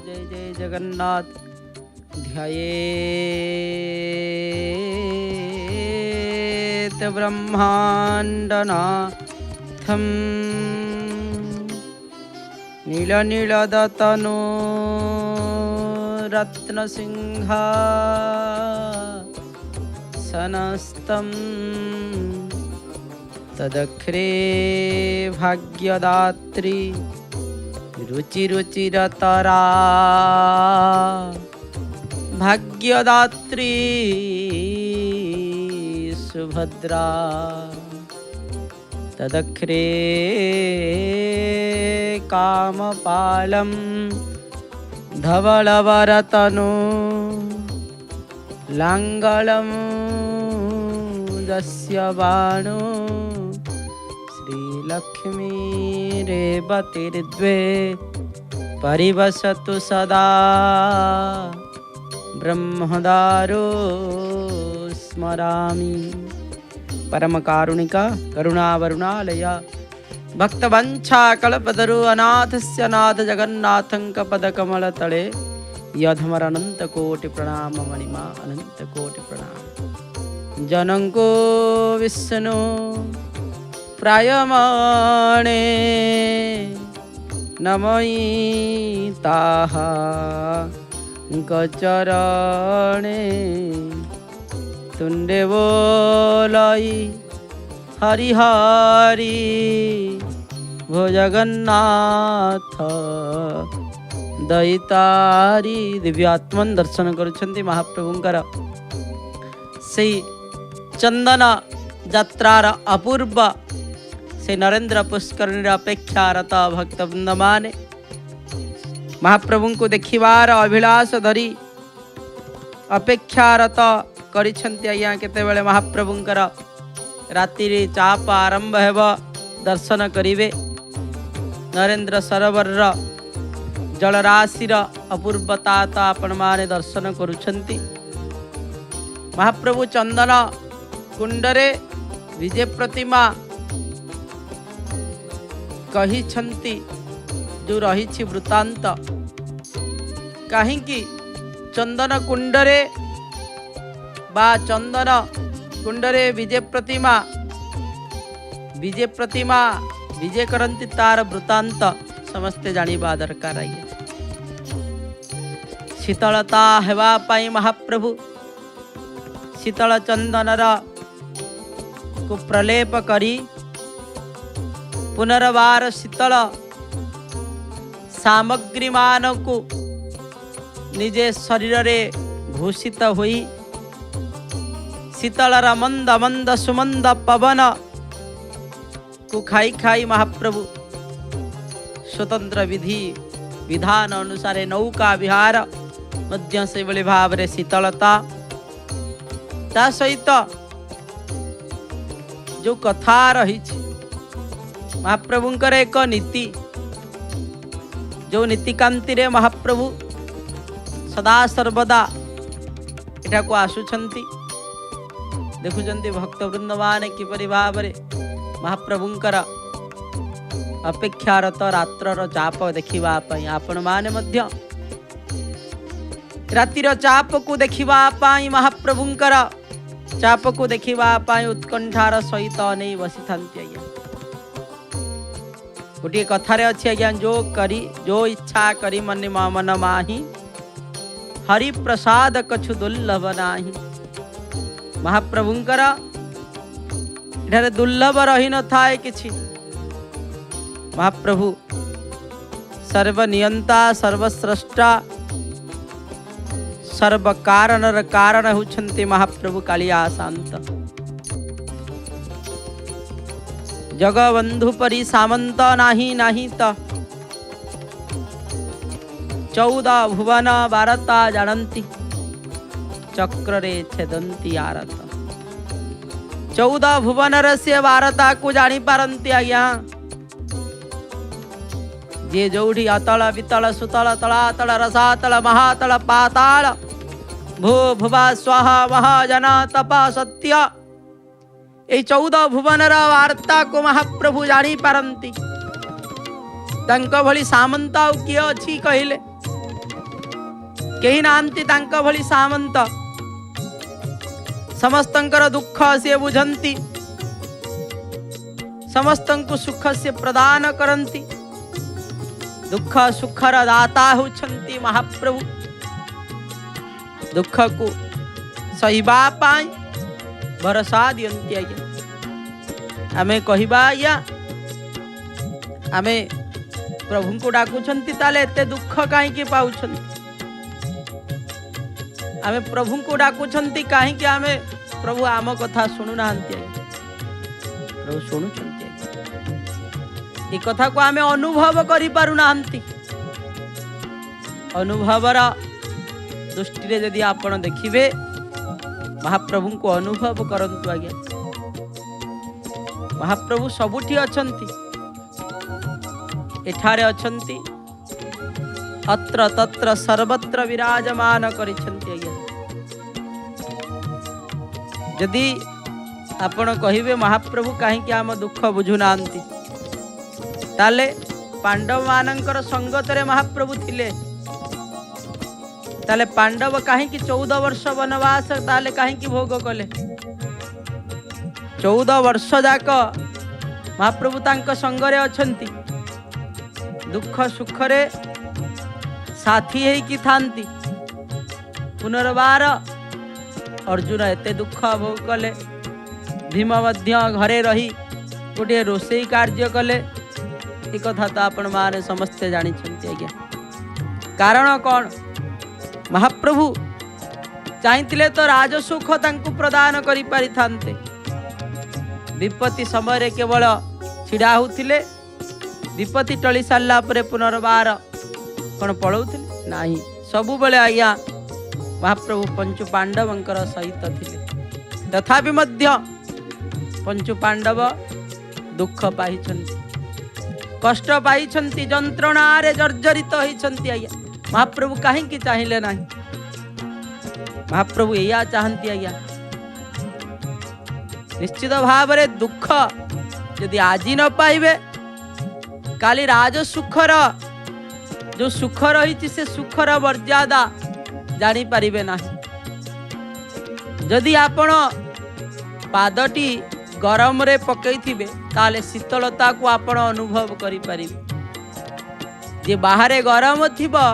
जय जय जगन्नाथ। ध्यायेत् ब्रह्माण्डनाथं नीलनीलदतनो रत्नसिंहासनस्थं तदख्रे भाग्यदात्री रुचिरुचिरतरा भाग्यदात्री सुभद्रा तदख्रे कामपालं धवलवरतनु लाङ्गलं दस्य बाणो श्रीलक्ष्मीरेवतीर्द्वे परिवसतु सदा ब्रह्मदारो स्मरामि। परम कारुणिका करुणावरुणालय भक्तवंशा कल्पतरु अनाथस्य नाथ जगन्नाथं कपदकमलतले यधमर अनंत कोटि प्रणाम मणिमा अनंत कोटि प्रणाम। जनंको विष्णु प्रायमाणे नमयि ताः गचरणे तुंडे बोलाई हरि हरि भो जगन्नाथ दयितारी। दिव्यात्मन दर्शन करुछंती महाप्रभुंकर से चंदन यात्रार अपूर्व से नरेंद्र पुष्करणी अपेक्षारत भक्तवृंद माने महाप्रभु को देखिबार अभिलाष धरी अपेक्षारत करिछंती। आज्ञा केतेबेले महाप्रभुंकर राति चाप आरंभ हेब दर्शन करिवे। नरेंद्र सरोवर जलराशिर अपूर्वता तो आपण माने दर्शन करुछंती। महाप्रभु चंदन कुंडरे विजय प्रतिमा कही छंती जो रही वृत्तांत कहीं चंदन कुंडरे बा चंदन कुंडरे विजय प्रतिमा विजय करंती तार वृत्तांत समस्ते जानिबा दरकार। शीतलता हेबा पाई महाप्रभु शीतल चंदनर को प्रलेप करी पुनर्बार शीतल सामग्री मान को निजे शरीर रे भूषित हुई शीतलर मंद मंद सुमंद पवन को खाई खाई महाप्रभु स्वतंत्र विधि विधान अनुसार नौका विहार मध्य से बड़े भाव रे शीतलता ता सहित जो कथा रही महाप्रभुंकर एक नीति जो नीतिकांति रे महाप्रभु सदा सर्वदा एटा को आसुछंती देखुचंती भक्तवृंद माने किपरि भाव रे महाप्रभुंकर अपेक्षारत रात्रर चाप देखिबा पई आपण माने मध्य रातिर चाप को देखिबा पई महाप्रभुंकर चाप को देखिबा पई उत्कंठार सहित नहीं बसी थांती। आज्ञा गोटे कथारे अच्छी आज्ञा जो इच्छा करी मन मन माही हरि प्रसाद कछु दुर्लभ नाही। महाप्रभुंकर इधर दुर्लभ रही न थाए किछि। महाप्रभु सर्वनियंता सर्वस्रष्टा सर्व कारणर कारण होछंती महाप्रभु कालिया शांत जगबंधु परि सामंत नाही नाही त 14 भुवन भारता जानती चक्रे छेदंती आरत 14 भुवन से भारता को जानी पारंती। आज्ञा जे जोड़ी अतल वितल सुतल तलातल रसातल महातल पाताल भू भुवा स्वाहा महाजना तपा सत्य ये 14 भुवनर वार्ता को महाप्रभु जानी पारंती। तांको भली सामंत किए अच्छी कहले केही नांती तांका भली सामंत समस्तंकर दुख से बुझंती समस्तंकु सुख से प्रदान करंती दुख सुखर दाता होछंती महाप्रभु दुख को सहिबा पाई भरोसा दियंती आज्ञा आमे कहिबा आज्ञा आमे प्रभु को डाकुछंती ताले एते दुख काहे के पाउछंती आमे प्रभु को डाकुछंती काहे के आमे प्रभु आम कथा सुनु नांती प्रभु सुनुछंती ए कथा को आमे अनुभव करि पारु नांती अनुभवर दृष्टि रे यदि आपण देखिबे महाप्रभु को अनुभव करंतु आज्ञा महाप्रभु सबुठी अछंती एठारे अछंती अत्र तत्र सर्वत्र विराजमान करिछंती आज्ञा यदि आपण कहिबे महाप्रभु काहे कि आम दुख बुझु नांती ताले पांडव मानकर संगत रे महाप्रभु थिले ताले पांडव काहे कि 14 वर्ष वनवास ताले काहे कि भोग कले 14 वर्ष जाक महाप्रभु तांक संगरे अछंती दुख सुख रे साथी है कि थांती पुनर्बार अर्जुन एते दुख भोग कले भीम मध्य घरे रही गोटे रोषेई कार्य कले ए कथा तो आपण माने समस्ते जानी छंती आज्ञा कारण कौन महाप्रभु चाहिए तो राजसुख तांकु प्रदान करि पारि थांते विपत्ति समय केवल छिड़ा होतिले विपत्ति टली सारा पर पुनर्बार कौन पलाउथिले नाही सबु बेले आज्ञा महाप्रभु पंचु पांडवंकर सहित थिले तथापि मध्य पंचु पांडव दुख पाइछंती कष्ट पाइछंती जंत्रणा रे जर्जरित होइछंती आज्ञा महाप्रभु काहे कि चाहिए ना महाप्रभु या चाहती आज्ञा निश्चित भाव रे दुख यदि आज न पाइबे काली राज सुखर जो सुख रही से सुखर मर्यादा जानी पारिबे ना यदि आपण पादटी गरम रे पकई थिबे ताले शीतलता को आपण अनुभव करि पारिबे जे बाहर गरम थिबो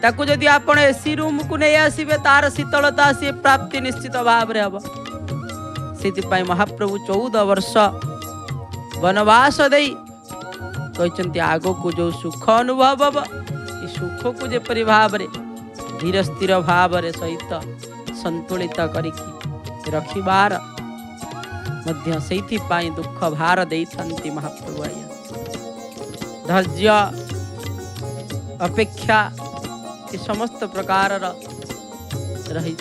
ताकू जदि आपण एसी रूम को नहीं आसीबे तार शीतलता से प्राप्ति निश्चित भाव रे हबो सेति महाप्रभु 14 वर्ष वनवास देई कहचंती आगो को जो सुख अनुभव हबो ई सुख को जेपरि भाव रे धीर स्थिर भाव रे सहित संतुलित करिकी रखिबार मध्य सेति पाई दुख भार देइथंती महाप्रभु आया धैर्य अपेक्षा समस्त प्रकार रही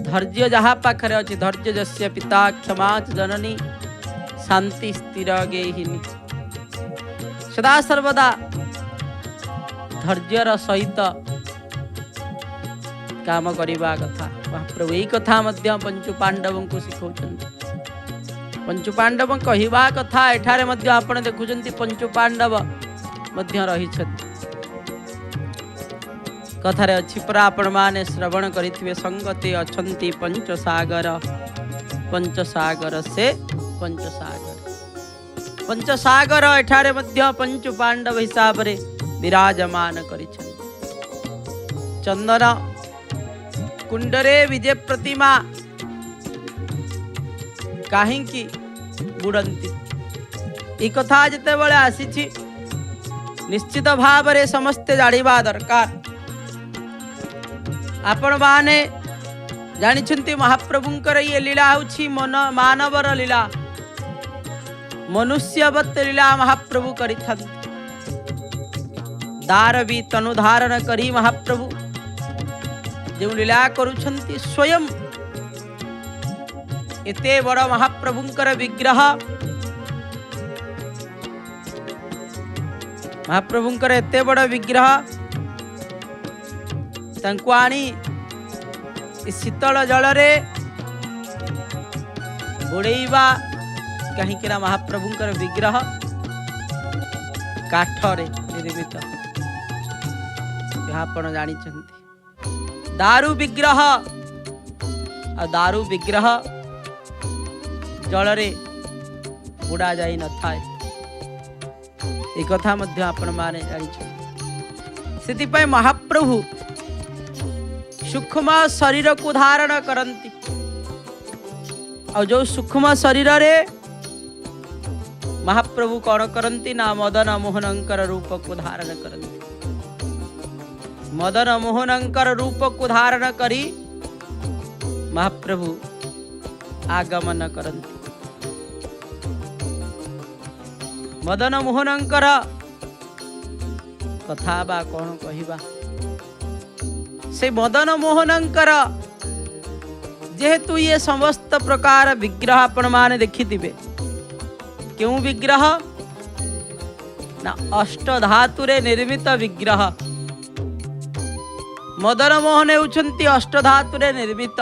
धैर्य जहाँ पाखरे अच्छी धैर्य जस्य पिता क्षमा जननी शांति स्थिर गेहिनी सदा सर्वदा धैर्यर सहित काम करिबा कथा महाप्रभु यही कथा मध्य पंचु पांडवों को शिखौछन्ति पंचु पांडव कहिबा कथा एठारे मध्य आपण देखुछन्ति पंचु पांडव मध्य रहिछन्ति कथारे अच्छी परा आपण माने श्रवण करिथिबे संगते अछन्ति पंचसागर से पंचसागर एठारे मध्य पंचु पांडव हिसाब रे विराजमान करिछन्ति चंदन कुंडरे विजय प्रतिमा काहेकि बुड़ंती ई कथा जते बेले आसीछि निश्चित भाव रे समस्ते जानिबा दरकार आपण माने जानिछन्ति महाप्रभुंकर ये लीला होछि मन मानवर लीला मनुष्यवत लीला महाप्रभु करिथन्ति दारवी तनु धारण करी महाप्रभु जो लीला करुछन्ति स्वयं एते बड़ महाप्रभुंकर विग्रह महाप्रभुंकर एते बड़ विग्रह तांको आनी शीतल जल रे बुड़ेइबा कहीं महाप्रभुंकर विग्रह काठ रे निर्मित ଏହା ଆପଣ ଜାଣିଛନ୍ତି। ଦାରୁ ବିଗ୍ରହ ଆଉ ଦାରୁ ବିଗ୍ରହ ଜଳରେ ବୁଡ଼ା ଯାଇ ନଥାଏ, ଏ କଥା ମଧ୍ୟ ଆପଣମାନେ ଜାଣିଛନ୍ତି। ସେଥିପାଇଁ ମହାପ୍ରଭୁ ସୂକ୍ଷ୍ମ ଶରୀରକୁ ଧାରଣ କରନ୍ତି, ଆଉ ଯେଉଁ ସୂକ୍ଷ୍ମ ଶରୀରରେ ମହାପ୍ରଭୁ କ'ଣ କରନ୍ତି ନା ମଦନ ମୋହନଙ୍କର ରୂପକୁ ଧାରଣ କରନ୍ତି। ମଦନ ମୋହନଙ୍କର ରୂପକୁ ଧାରଣ କରି ମହାପ୍ରଭୁ ଆଗମନ କରନ୍ତି। ମଦନ ମୋହନଙ୍କର କଥା ବା କ'ଣ କହିବା। ସେ ମଦନ ମୋହନଙ୍କର ଯେହେତୁ ଇଏ ସମସ୍ତ ପ୍ରକାର ବିଗ୍ରହ ଆପଣ ମାନେ ଦେଖିଥିବେ, କେଉଁ ବିଗ୍ରହ ନା ଅଷ୍ଟ ଧାତୁରେ ନିର୍ମିତ ବିଗ୍ରହ। ମଦନ ମୋହନ ହେଉଛନ୍ତି ଅଷ୍ଟ ଧାତୁରେ ନିର୍ମିତ।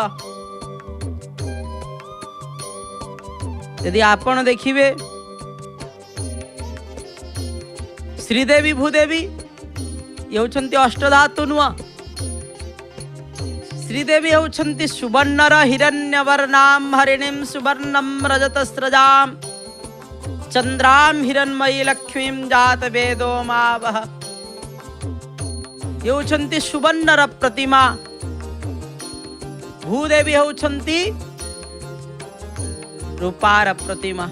ଯଦି ଆପଣ ଦେଖିବେ ଶ୍ରୀଦେବୀ ଭୂଦେବୀ ଇଏ ହେଉଛନ୍ତି ଅଷ୍ଟ ଧାତୁ ନୁହଁ। ଶ୍ରୀଦେବୀ ହେଉଛନ୍ତି ସୁବର୍ଣ୍ଣର ହିରଣ୍ୟବର୍ଣ୍ଣାಂ ହରିଣୀಂ ସୁବର୍ଣ୍ଣಂ ରଜତସ୍ରଜାಂ ଚନ୍ଦ୍ରାಂ ହିରଣ୍ମୟୀ ଲକ୍ଷ୍ମୀಂ ଜାତ ବେଦೋ ମାବହ। ହେଉଛନ୍ତି ସୁବର୍ଣ୍ଣର ପ୍ରତିମା। ଭୂଦେବୀ ହେଉଛନ୍ତି ରୂପାର ପ୍ରତିମା।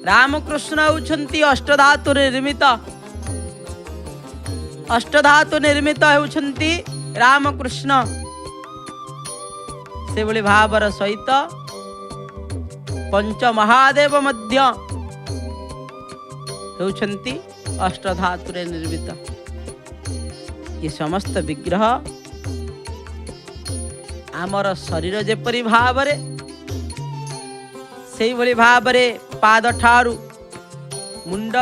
ରାମକୃଷ୍ଣ ହେଉଛନ୍ତି ଅଷ୍ଟଧାତୁ ନିର୍ମିତ। ଅଷ୍ଟଧାତୁ ନିର୍ମିତ ହେଉଛନ୍ତି ରାମକୃଷ୍ଣ। ସେଭଳି ଭାବର ସହିତ ପଞ୍ଚ ମହାଦେବ ମଧ୍ୟ ହେଉଛନ୍ତି ଅଷ୍ଟଧାତୁରେ ନିର୍ମିତ। ଏ ସମସ୍ତ ବିଗ୍ରହ ଆମର ଶରୀର ଯେପରି ଭାବରେ ସେଇଭଳି ଭାବରେ ପାଦ ଠାରୁ ମୁଣ୍ଡ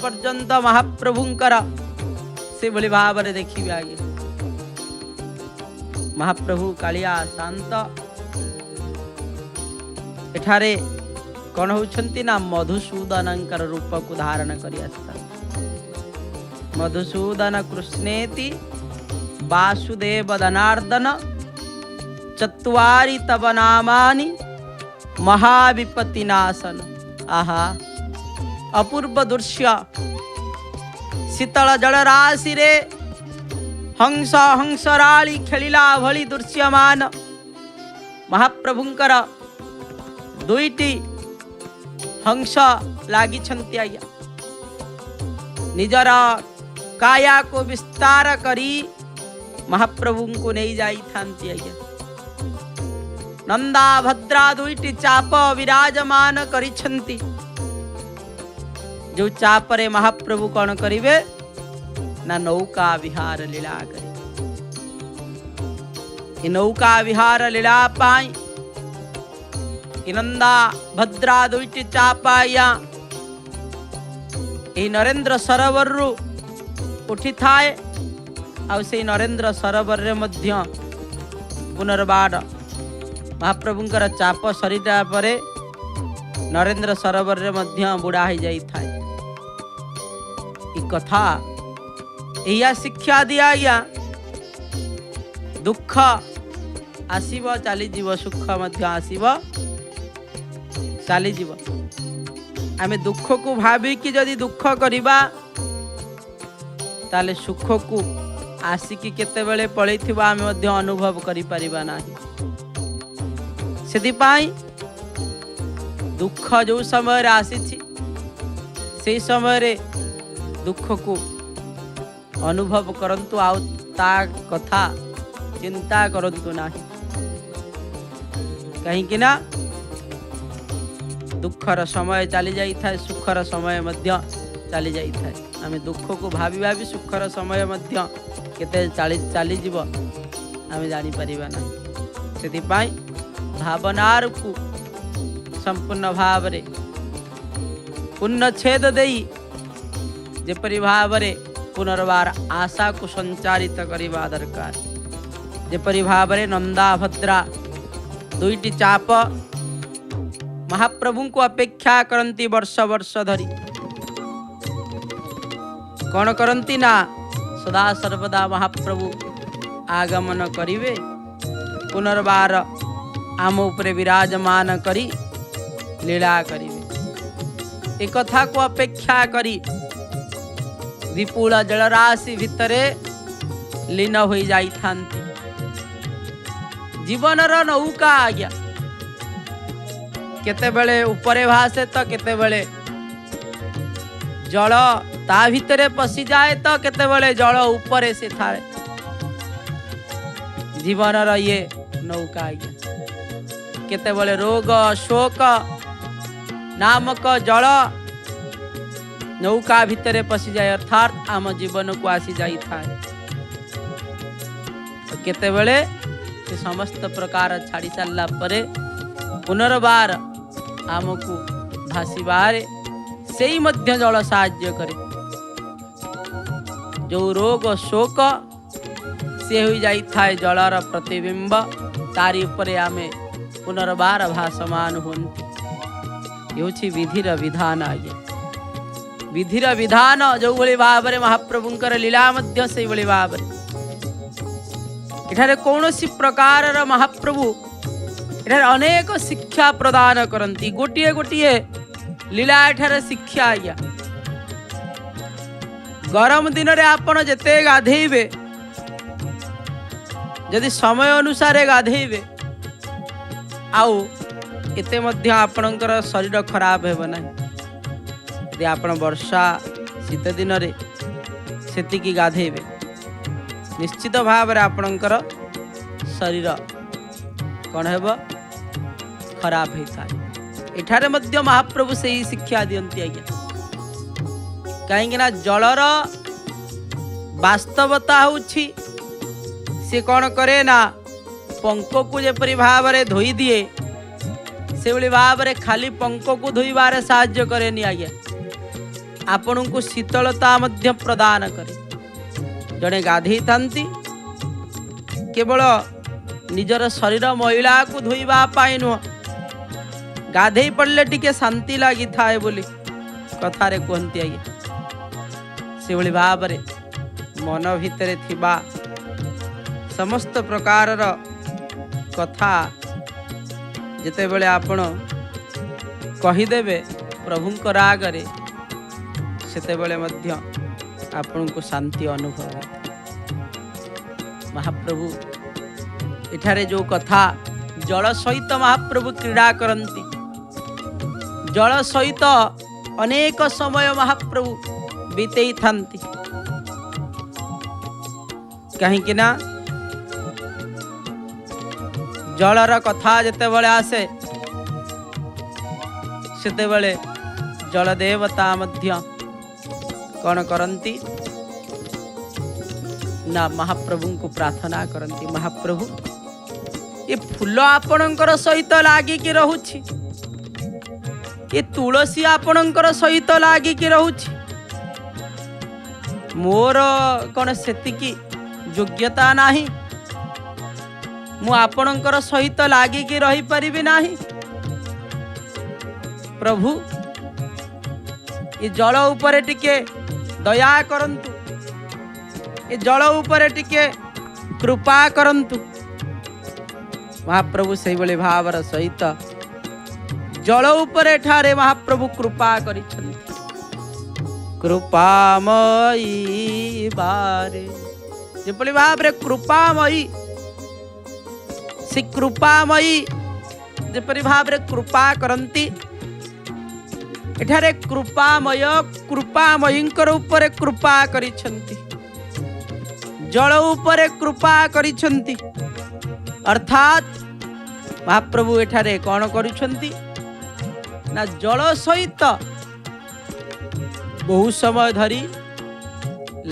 ପର୍ଯ୍ୟନ୍ତ ମହାପ୍ରଭୁଙ୍କର ସେଭଳି ଭାବରେ ଦେଖିବେ। ଆଜ୍ଞା ମହାପ୍ରଭୁ କାଳିଆ ଶାନ୍ତ ଏଠାରେ କ'ଣ ହେଉଛନ୍ତି ନା ମଧୁସୂଦନଙ୍କର ରୂପକୁ ଧାରଣ କରି ଆସିଥାନ୍ତି। ମଧୁସୂଦନ କୃଷ୍ଣେତି ବାସୁଦେବ ଦନାର୍ଦ୍ଦନ ଚତ୍ୱାରି ତବ ନାମାନି ମହାବିପତ୍ତି ନାଶନ। ଆହା ଅପୂର୍ବ ଦୃଶ୍ୟ। ଶୀତଳ ଜଳରାଶିରେ ହଂସରାଳି ଖେଳିଲା ଭଳି ଦୃଶ୍ୟମାନ ମହାପ୍ରଭୁଙ୍କର ଦୁଇଟି ହଂସ ଲାଗିଛନ୍ତି। ଆଜ୍ଞା ନିଜର କାୟାକୁ ବିସ୍ତାର କରି ମହାପ୍ରଭୁଙ୍କୁ ନେଇ ଯାଇଥାନ୍ତି। ଆଜ୍ଞା ନନ୍ଦା ଭଦ୍ରା ଦୁଇଟି ଚାପ ବିରାଜମାନ କରିଛନ୍ତି। ଯେଉଁ ଚାପରେ ମହାପ୍ରଭୁ କ'ଣ କରିବେ ନା ନୌକା ବିହାର ଲୀଳା କରିବେ। ଏ ନୌକା ବିହାର ଲୀଳା ପାଇଁ ନନ୍ଦା ଭଦ୍ରା ଦୁଇଟି ଚାପ ଆଜ୍ଞା ଏହି ନରେନ୍ଦ୍ର ସରୋବରରୁ ଉଠିଥାଏ। ଆଉ ସେଇ ନରେନ୍ଦ୍ର ସରୋବରରେ ମଧ୍ୟ ପୁନର୍ବାର ମହାପ୍ରଭୁଙ୍କର ଚାପ ସରିଲା ପରେ ନରେନ୍ଦ୍ର ସରୋବରରେ ମଧ୍ୟ ବୁଡ଼ା ହୋଇଯାଇଥାଏ। ଏ କଥା ଏଇଆ ଶିକ୍ଷା ଦିଆ ଆଜ୍ଞା ଦୁଃଖ ଆସିବ ଚାଲିଯିବ, ସୁଖ ମଧ୍ୟ ଆସିବ ଚାଲିଯିବ। ଆମେ ଦୁଃଖକୁ ଭାବିକି ଯଦି ଦୁଃଖ କରିବା ତାହେଲେ ସୁଖକୁ ଆସିକି କେତେବେଳେ ପଳେଇଥିବା ଆମେ ମଧ୍ୟ ଅନୁଭବ କରିପାରିବା ନାହିଁ। ସେଥିପାଇଁ ଦୁଃଖ ଯେଉଁ ସମୟରେ ଆସିଛି ସେହି ସମୟରେ ଦୁଃଖକୁ ଅନୁଭବ କରନ୍ତୁ, ଆଉ ତା କଥା ଚିନ୍ତା କରନ୍ତୁ ନାହିଁ। କାହିଁକି ନା ଦୁଃଖର ସମୟ ଚାଲି ଯାଇଥାଏ, ସୁଖର ସମୟ ମଧ୍ୟ ଚାଲି ଯାଇଥାଏ। ଆମେ ଦୁଃଖକୁ ଭାବି ଭାବି ସୁଖର ସମୟ ମଧ୍ୟ କେତେ ଚାଲିଯିବ ଆମେ ଜାଣିପାରିବା ନାହିଁ। ସେଥିପାଇଁ ଭାବନାକୁ ସମ୍ପୂର୍ଣ୍ଣ ଭାବରେ ପୂର୍ଣ୍ଣଚ୍ଛେଦ ଦେଇ ଯେପରି ଭାବରେ ପୁନର୍ବାର ଆଶାକୁ ସଞ୍ଚାରିତ କରିବା ଦରକାର। ଯେପରି ଭାବରେ ନନ୍ଦା ଭଦ୍ରା ଦୁଇଟି ଚାପ ମହାପ୍ରଭୁଙ୍କୁ ଅପେକ୍ଷା କରନ୍ତି ବର୍ଷ ବର୍ଷ ଧରି। कौन करती ना सदा सर्वदा महाप्रभु आगमन करिवे पुनर्बार आम उपरे विराजमान करी लीला करिवे। एक कथा को अपेक्षा करी विपुल जलराशि भितरे लीन हो जाई थांती। जीवनर नौका आज्ञा केते बेले उपरे भासे तो केते बेले जल ता भितरे पशि जाए तो केते बेले जल उपरे से थाए। जीवनर ये नौका आज्ञा केते बेले रोग शोक नामक जल नौका भितरे पशि जाए अर्थात आम जीवन को आसी जाई थाए। केते बेले से समस्त प्रकार छाड़ी सारा परे पुनर्बार आमको भासीबारे से ही मध्य जल साहाय्य करे। जो रोग शोक से हो जाई थाए जलर प्रतिबिंब तारी उपरे आमे पुनर्बार भासमान होती। ये विधिर विधान आज्ञा विधिर विधान जो भली भाव में महाप्रभुंकर लीला मध्य से भली भाव एठारे कौनसी प्रकार महाप्रभु एठारे अनेक शिक्षा प्रदान करती। गोटे गोटे लीला एठारे शिक्षा आज्ञा गरम दिन रे आपण जेते गाधेइबे यदि समय अनुसार गाधेइबे आउ एते मध्य आपणकर शरीर खराब हेबो नाही। यदि आपण वर्षा शीत दिन रे सेतिकी गाधेइबे निश्चित भाव रे आपणकर शरीर कौन हेबो खराब होता। एठारे मध्य महाप्रभु से ही शिक्षा दियंती आज्ञा कहीं ना जलर वास्तवता होछि से कौन करे ना पंख को जेपरी भाव रे धोई दिए से भली भाव रे खाली पंख को धोइबारे साहाय्य करेनी आज्ञा आपण को शीतलता मध्य प्रदान करे। जड़े गाधे थांती केवल निजर शरीर महिला को धोइबा पाई नुह गाधे पड़ले टिके शांति लगी थाए बोली कथारे कहती आज्ञा से भली भाव रे मन भितरे थिबा समस्त प्रकार कथा जिते बेले आपण कहीदेवे प्रभुंकर आगरे सेते बेले मध्य आपण को शांति अनुभव है। महाप्रभु एठारे जो कथा जल सहित महाप्रभु क्रीड़ा करती जल सहित अनेक समय महाप्रभु बीते थांती कहीं ना जलर कथा जेते बेले आसे सेते बेले जल देवता मध्य कौन करती ना महाप्रभु को प्रार्थना करती महाप्रभु ये फूल आपणकर सहित लागिकी रहुछि ये तुलसी आपणकर सहित लागिकी रहुछि मोर कौन सेतिकी योग्यता नाही मु आपणकर सहित लागिकी रही परिबि नाही। प्रभु ये जल उपरे टिके दया करंतु ये जल उपरे टिके कृपा करंतु। महाप्रभु से भली भावर सहित जल उपरे ठारे महाप्रभु कृपा करिछन्ति कृपामयी बारे जेपली भाव रे कृपामयी से कृपामयी जेपरी भाव रे कृपा करंती एठारे कृपामय कृपामयींकर उपरे कृपा करिछन्ति जल उपरे कृपा करिछन्ति अर्थात महाप्रभु एठारे कौन करुछन्ति ना जल सहित बहु समय धरी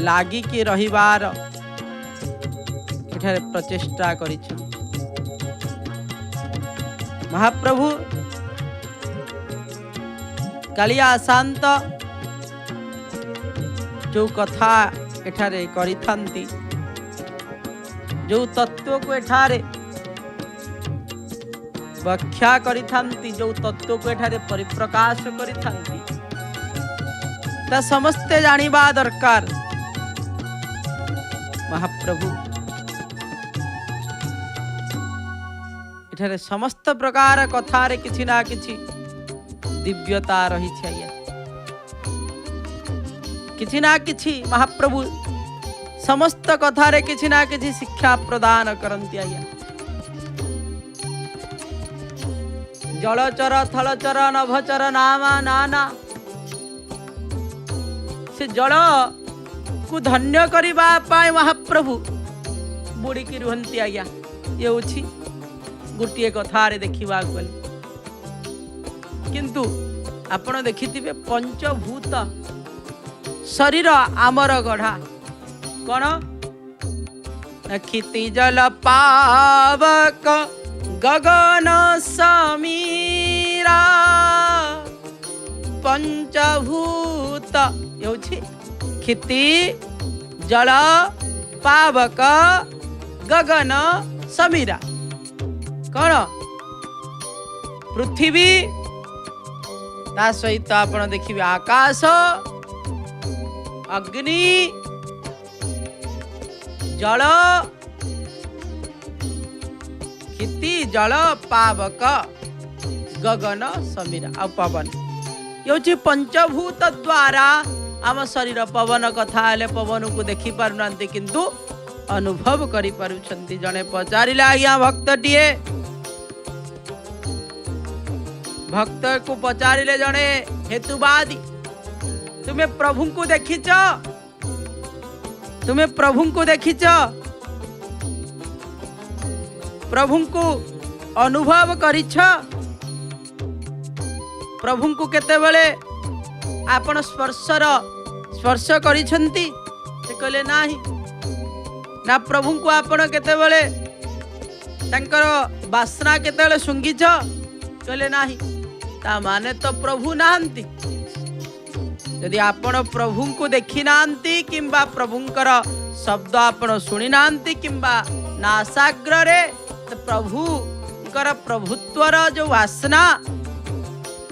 लागिकी रहिबार एठारे प्रचेष्टा करिछन्ति। महाप्रभु कालिया शांत जो कथा एठारे करिथांती जो तत्व को एठारे व्याख्या करिथांती जो तत्व को एठारे परिप्रकाश करिथांती ता समस्ते जानिबा दरकार। महाप्रभु एठारे समस्त प्रकार कथारे किछि ना किछि दिव्यता रही छै। किछि ना किछि महाप्रभु समस्त कथारे किछि ना किछि शिक्षा प्रदान करंती आज्ञा। जलचर थलचर नभचर नामा नाना से जल को धन्य करिबा पाए महाप्रभु बुड़ी की रुहंती आज्ञा। ये उछि गोटे कथारे देखिबा गले किंतु आपण देखिथिबे पंचभूत शरीर आमर गढ़ा कौन क्षिति जल पावक गगन समीरा पंचभूत क्षिति जल पावक गगन समीरा कौन पृथ्वी ता सहित आपण देखिबे आकाश अग्नि जल क्षिति जल पावक गगन समीरा आ पवन ये पंचभूत द्वारा आम शरीर पवन कथा हेले पवन को देखि पारुना किंतु अनुभव करि पारुछंती। जने पचारिला आज्ञा भक्तटिए भक्त को पचारिले जने हेतुवादी तुम्हें प्रभु को देखिच प्रभु को अनुभव करिछ प्रभु को केतेबेले आपण स्पर्श करिछंती से कहले नाही ना प्रभु को आपण केतेबेले तांकर वासना केतेबेले सुंगिछ कहले नाही ता माने तो प्रभु नाहंती। यदि आपण प्रभु को देखी नांती किंबा प्रभुंकर शब्द आपण सुनी नांती किंबा नासाग्र रे तो प्रभुंकर प्रभुत्वर जो वासना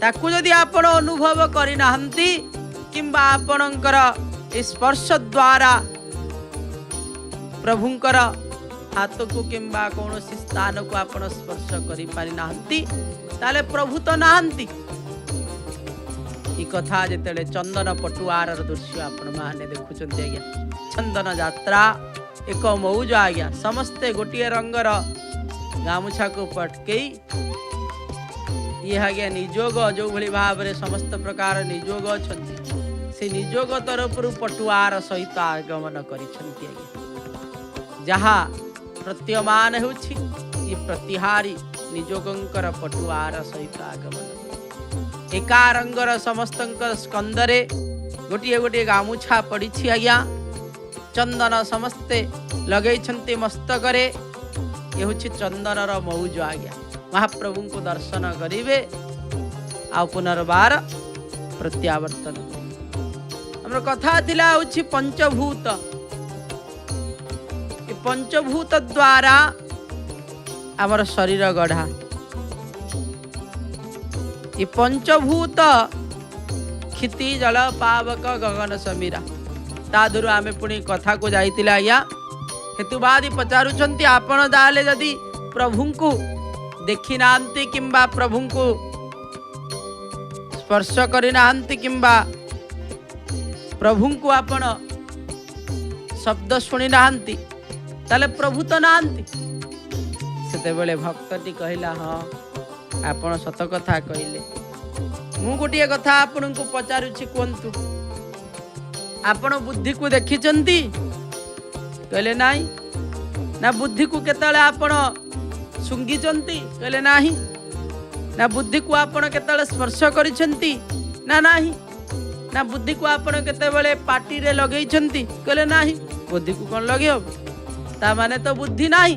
ताकू यदि आपण अनुभव करि नांती किंबा आपणकर स्पर्श द्वारा प्रभुंकर हाथ को किंबा कौन स्थान को आपण स्पर्श करि पारि नांती ताले प्रभु तो नांती। कथा जेतेले चंदन पटुआर दृश्य आपण माने देखुचंती आज्ञा। चंदन यात्रा एक मौज आज्ञा। समस्ते गोटे रंगर गामुछा को पटकई ये आज्ञा निजोग जो भली भाव रे समस्त प्रकार निजोग छंती से निजोग तरफ पटुआर सहित आगमन करिछंती आज्ञा। जहा प्रत्यमान होछि ये प्रतिहारी निजोगंकर पटुआर सहित आगमन एका रंगर समस्तंकर स्कंदरे गोटे गोटे गामुछा पड़ी आज्ञा। चंदन समस्ते लगे मस्तकरे ये हूँ चंदनर मौज आज्ञा। महाप्रभु को दर्शन करिवे आ पुनर्बार प्रत्यावर्तन। हमर कथा थिला हूँ पंचभूत पंचभूत द्वारा आमर शरीर गढ़ा ये पंचभूत क्षिति जल पावक गगन समीरा तादुरु आमे पुणी कथा को जाइतिला आज्ञा। हेतुवादी पचारुछंती आपण जाले जदि प्रभु को देखी नांती किंबा प्रभु को स्पर्श करि नांती किंबा प्रभु को आपण शब्द सुनी नांती ताले प्रभु तो नांती। सेते बेले भक्तटी कहिला हाँ आपण सत कथा कहले मु गोटे कथा आपण को पचारुछि कोंतु आपण बुद्धि को देखिचंती कहले नाही ना बुद्धि को केतले आपण सुंगिचंती कहले नाही ना बुद्धि को आपण केतले स्पर्श करिसंती ना नाही ना बुद्धि को आपण केतेबेले पाटी रे लगेइचंती कहले नाही बुद्धि को कोन लगे ता माने तो बुद्धि नाही।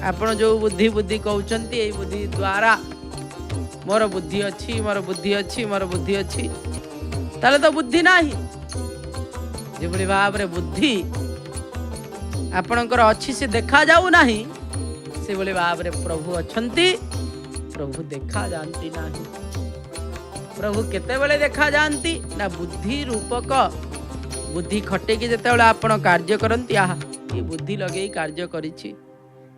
आपण जो बुद्धि बुद्धि कहउचंती ए बुद्धि द्वारा मोर बुद्धि अच्छी मोर बुद्धि अच्छी मोर बुद्धि अच्छी ताले तो बुद्धि नाही। जे बड़ी भाव रे बुद्धि आपणकर अच्छी से देखा जाऊ नाही से बड़ी भाव रे प्रभु अछंती प्रभु देखा जानती नाही। प्रभु केतेबेले देखा जाती ना बुद्धि रूपक बुद्धि खटेकी जेतेबेले आपण कार्य करती आहा ये बुद्धि लगे कार्य करिछि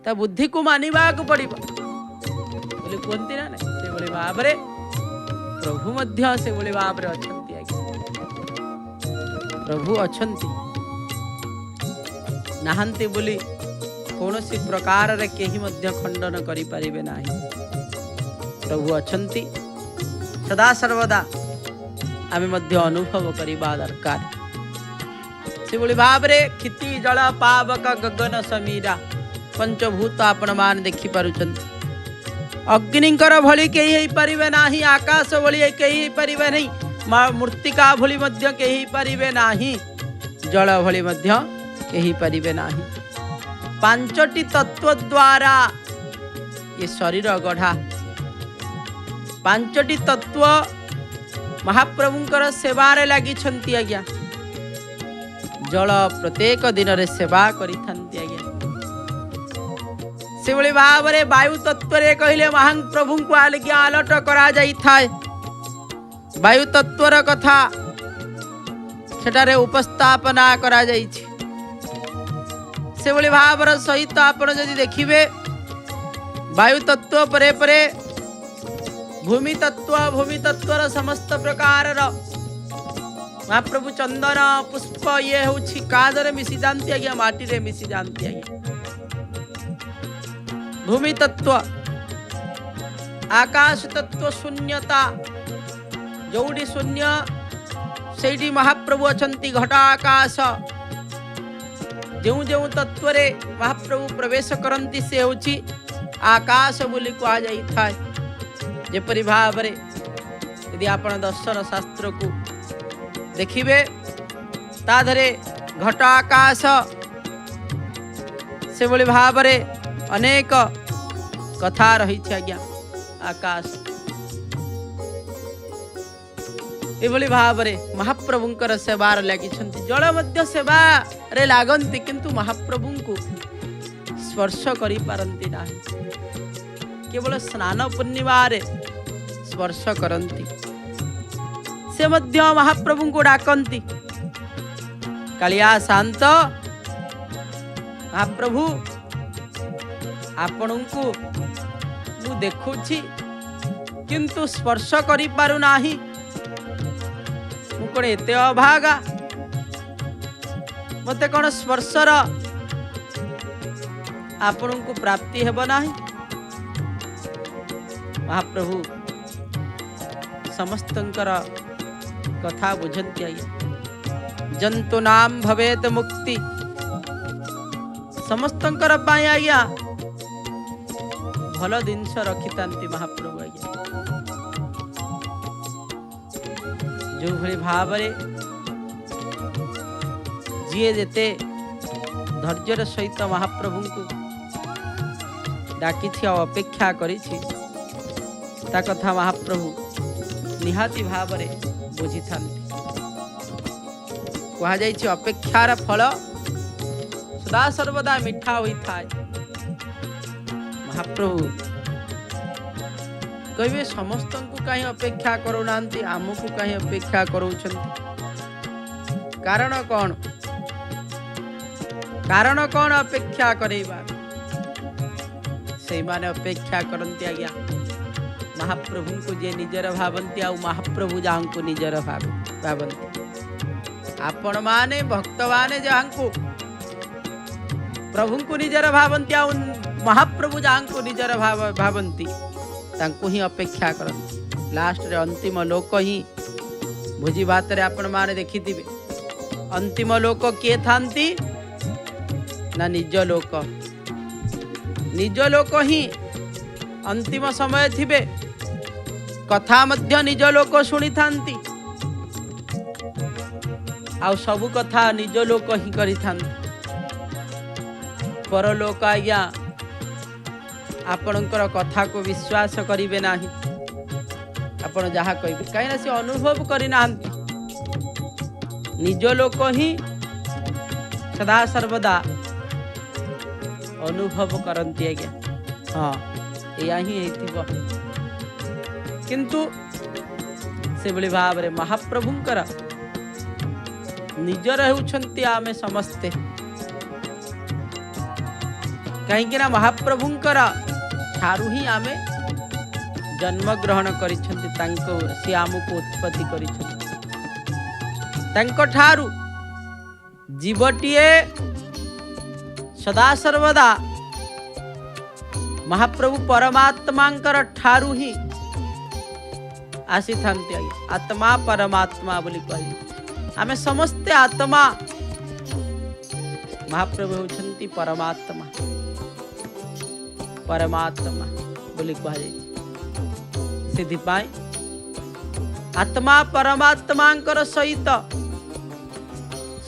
ता बुद्धि को मानिबा को पड़िबो बोले कोनती ना से बोले भाबरे प्रभु मध्य से बोले भाबरे अछंती प्रभु अछंती नाहंती बोली कौनसी प्रकार रे केही मध्य खंडन करि परिबे नाही प्रभु अछंती सदा सर्वदा आमे मध्य अनुभव करिबा दरकार से बोली भाबरे खिति जल पावक गगन समीरा पंचभूत आपण मान देखि पारुछंती अग्निकर भली केही हेई परिबे नाही आकाश भली केही हेई परिबे नाही मूर्तिका भली मध्य केही परिबे नाही जल भली मध्य केही परिबे नाही पांचटी तत्व द्वारा ये शरीर गढ़ा पांचटी तत्व महाप्रभुंकर सेवारे लगी छंती आज्ञा जल प्रत्येक दिन रे सेवा करि थांती आज्ञा से भली भाव रे वायु तत्व रे कहिले महाप्रभु को आज्ञा आलट करा जाई थाए वायु तत्वर कथा सेटारे उपस्थापना करा जाई छी से भली भावर सहित आपण जदि देखिबे वायु तत्व परे परे भूमि तत्वर समस्त प्रकार महाप्रभु चंदन पुष्प ये होछि कादरे मिसी जानती आज्ञा माटी रे मिसी जानती आज्ञा भूमि तत्व आकाश तत्व शून्यता जोड़ी शून्य सेठी महाप्रभु अछंती घटाकाश जो जो तत्व रे महाप्रभु प्रवेश करंती से होछि आकाश बोली कहा जाई थाए जेपरि भाव रे यदि आपण दर्शन शास्त्र को देखिबे ता धरे घटाकाश से बोली भाव रे अनेक कथा रही आज्ञा आकाश एभली भाव रे महाप्रभुंकर सेवार लगी जल मध्य सेवा रे लागंती किंतु महाप्रभु को स्पर्श करि पारंती नाही केवल स्नान पूर्णिमा रे स्पर्श करंती से मध्य महाप्रभु को डाकंती कालिया शांत महाप्रभु आपण को मु देखुछि किंतु स्पर्श करि पारु नाही मु कोन एते अभागा मते कोन स्पर्शर आपण को प्राप्ति हेब नाही महाप्रभु समस्तंकर कथा बुझंती आज्ञा जंतु नाम भवेत मुक्ति समस्तंकर पाई आज्ञा भल जिनस रखितांती महाप्रभु आज्ञा जो भली भाव रे जिए जेते धैर्यर सहित महाप्रभु को डाकी अपेक्षा करी ता कथा महाप्रभु निहाती भाव रे बुझी थांती कहा जाइछि अपेक्षार फल सदा सर्वदा मिठा होई थाए महाप्रभु कहबे समस्त को कहीं अपेक्षा करूना आमको कहीं अपेक्षा करूछंती कारण कौन अपेक्षा करेबा से माने अपेक्षा करंती आज्ञा महाप्रभु को जे निजर भावंती आ महाप्रभु जहां को निजर भावंती आपण माने भक्त माने जहां को प्रभु को निजर भावंती आ महाप्रभु जहां को निजर भावंती तांको ही अपेक्षा करंती लास्ट रे अंतिम लोक ही भोजी बात रे आपण माने देखिथिबे अंतिम लोक के थांती ना निज लोक ही अंतिम समय थिबे कथा मध्य निज लोक शुणी थांती आउ सबु कथा निज लोक ही करि थांती परलोक आज्ञा आपणकर कथा को विश्वास करिवे नाही आपण जहा कहबे काईना से अनुभव करि नांती निज लोक ही सदा सर्वदा अनुभव करंती आज्ञा हाँ या ही हेतिबो किंतु से भली भाव रे महाप्रभुंकर निजर हेउछंती आमे समस्ते। कहीं ना महाप्रभुंकर ठारू ही आमे जन्म ग्रहण करिछंती, तांको से आमको उत्पत्ति करिछंती। तांको ठारू जीवटिए सदा सर्वदा महाप्रभु परमात्मांकर ठारू ही आसी थांती। आत्मा परमात्मा बोली कही आमे समस्ते आत्मा, महाप्रभु होछंती परमात्मा। परमात्मा बोली कही सिद्धि पाई आत्मा परमात्मांकर सहित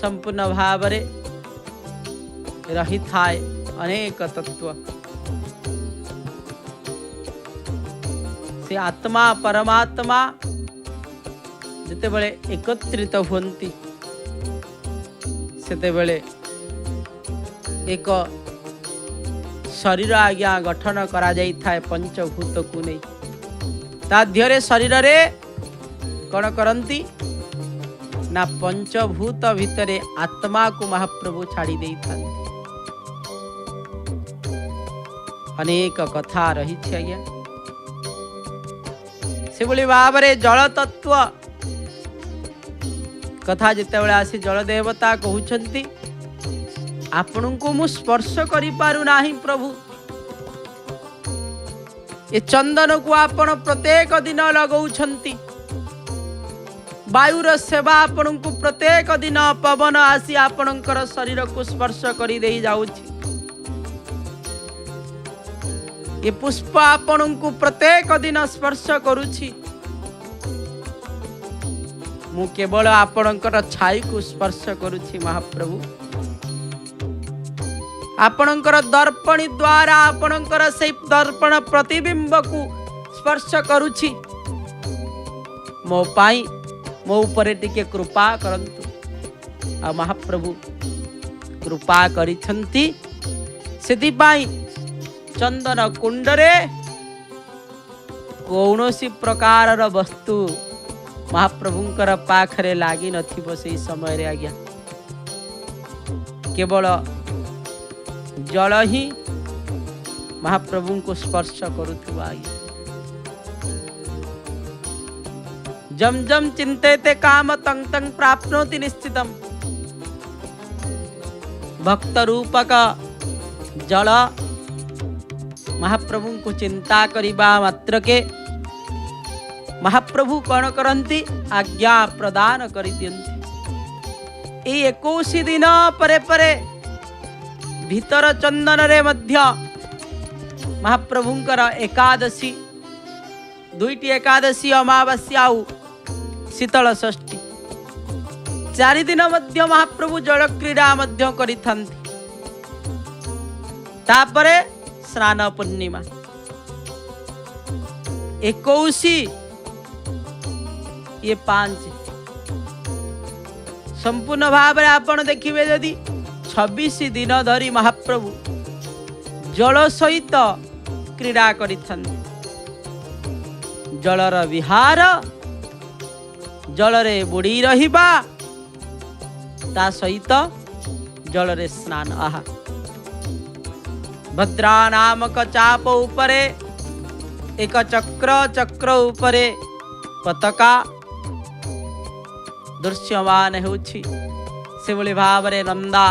संपूर्ण भाव रे रही थाए अनेक तत्व। से आत्मा परमात्मा जिते बळे एकत्रित होती सेते बळे एक शरीर आज्ञा गठन करा जाई थाए पंचभूत को नहीं। ताध्यरे शरीर रे कौन करंती ना पंचभूत भितरे आत्मा को महाप्रभु छाड़ी दे था। अनेक कथा रही आज्ञा से भली भाव रे जल तत्व कथा जिते बळे आसी जल देवता कहउछंती आपन को मु स्पर्श करि पारु नाही प्रभु। ये चंदन को आपण प्रत्येक दिन लगौछंती, वायुर सेवा आपण को प्रत्येक दिन पवन आसी आपणकर शरीर को स्पर्श करि देई जाउछि। ये पुष्प आपण को प्रत्येक दिन स्पर्श करुछि, मु केवल आपणकर छाई को स्पर्श करुछि। महाप्रभु आपणकर दर्पणी द्वारा आपणकर से दर्पण प्रतिबिंब को स्पर्श करुछि। मो पाई मो ऊपर टिके कृपा करंतु। आ महाप्रभु कृपा करिछंती सेति पाई चंदन कुंडरे कौनसी प्रकार वस्तु महाप्रभुंकर पाखरे लागी नथिबो। से समय रे आज्ञा केवल जल ही महाप्रभु को स्पर्श करुथुवा। आज्ञा जम जम चिंतेते काम तंग तंग प्राप्नोति निश्चितम। भक्त रूपक जल महाप्रभु को चिंता करिबा मात्र के महाप्रभु कौन करंती आज्ञा प्रदान करि दियंती। ए 21 दिन परे परे भीतर चंदन रे मध्य महाप्रभुंकर एकादशी दुईटी एकादशी अमावास्या शीतल षष्ठी 4 दिन मध्य महाप्रभु जल क्रीड़ा मध्य करिथांती। तापरे स्नान पूर्णिमा 21 ये 5 संपूर्ण भाव रे आपण देखिबे जदि 26 दिन धरी महाप्रभु जल सहित क्रीड़ा करिथांती। जलर विहार जल रे बुड़ी रहिबा ता सहित जल रे स्नान। आहा भद्रा नामक चाप उपरे एक चक्र उपरे पताका दृश्यमान हेउछि। से भली भाव रे नंदा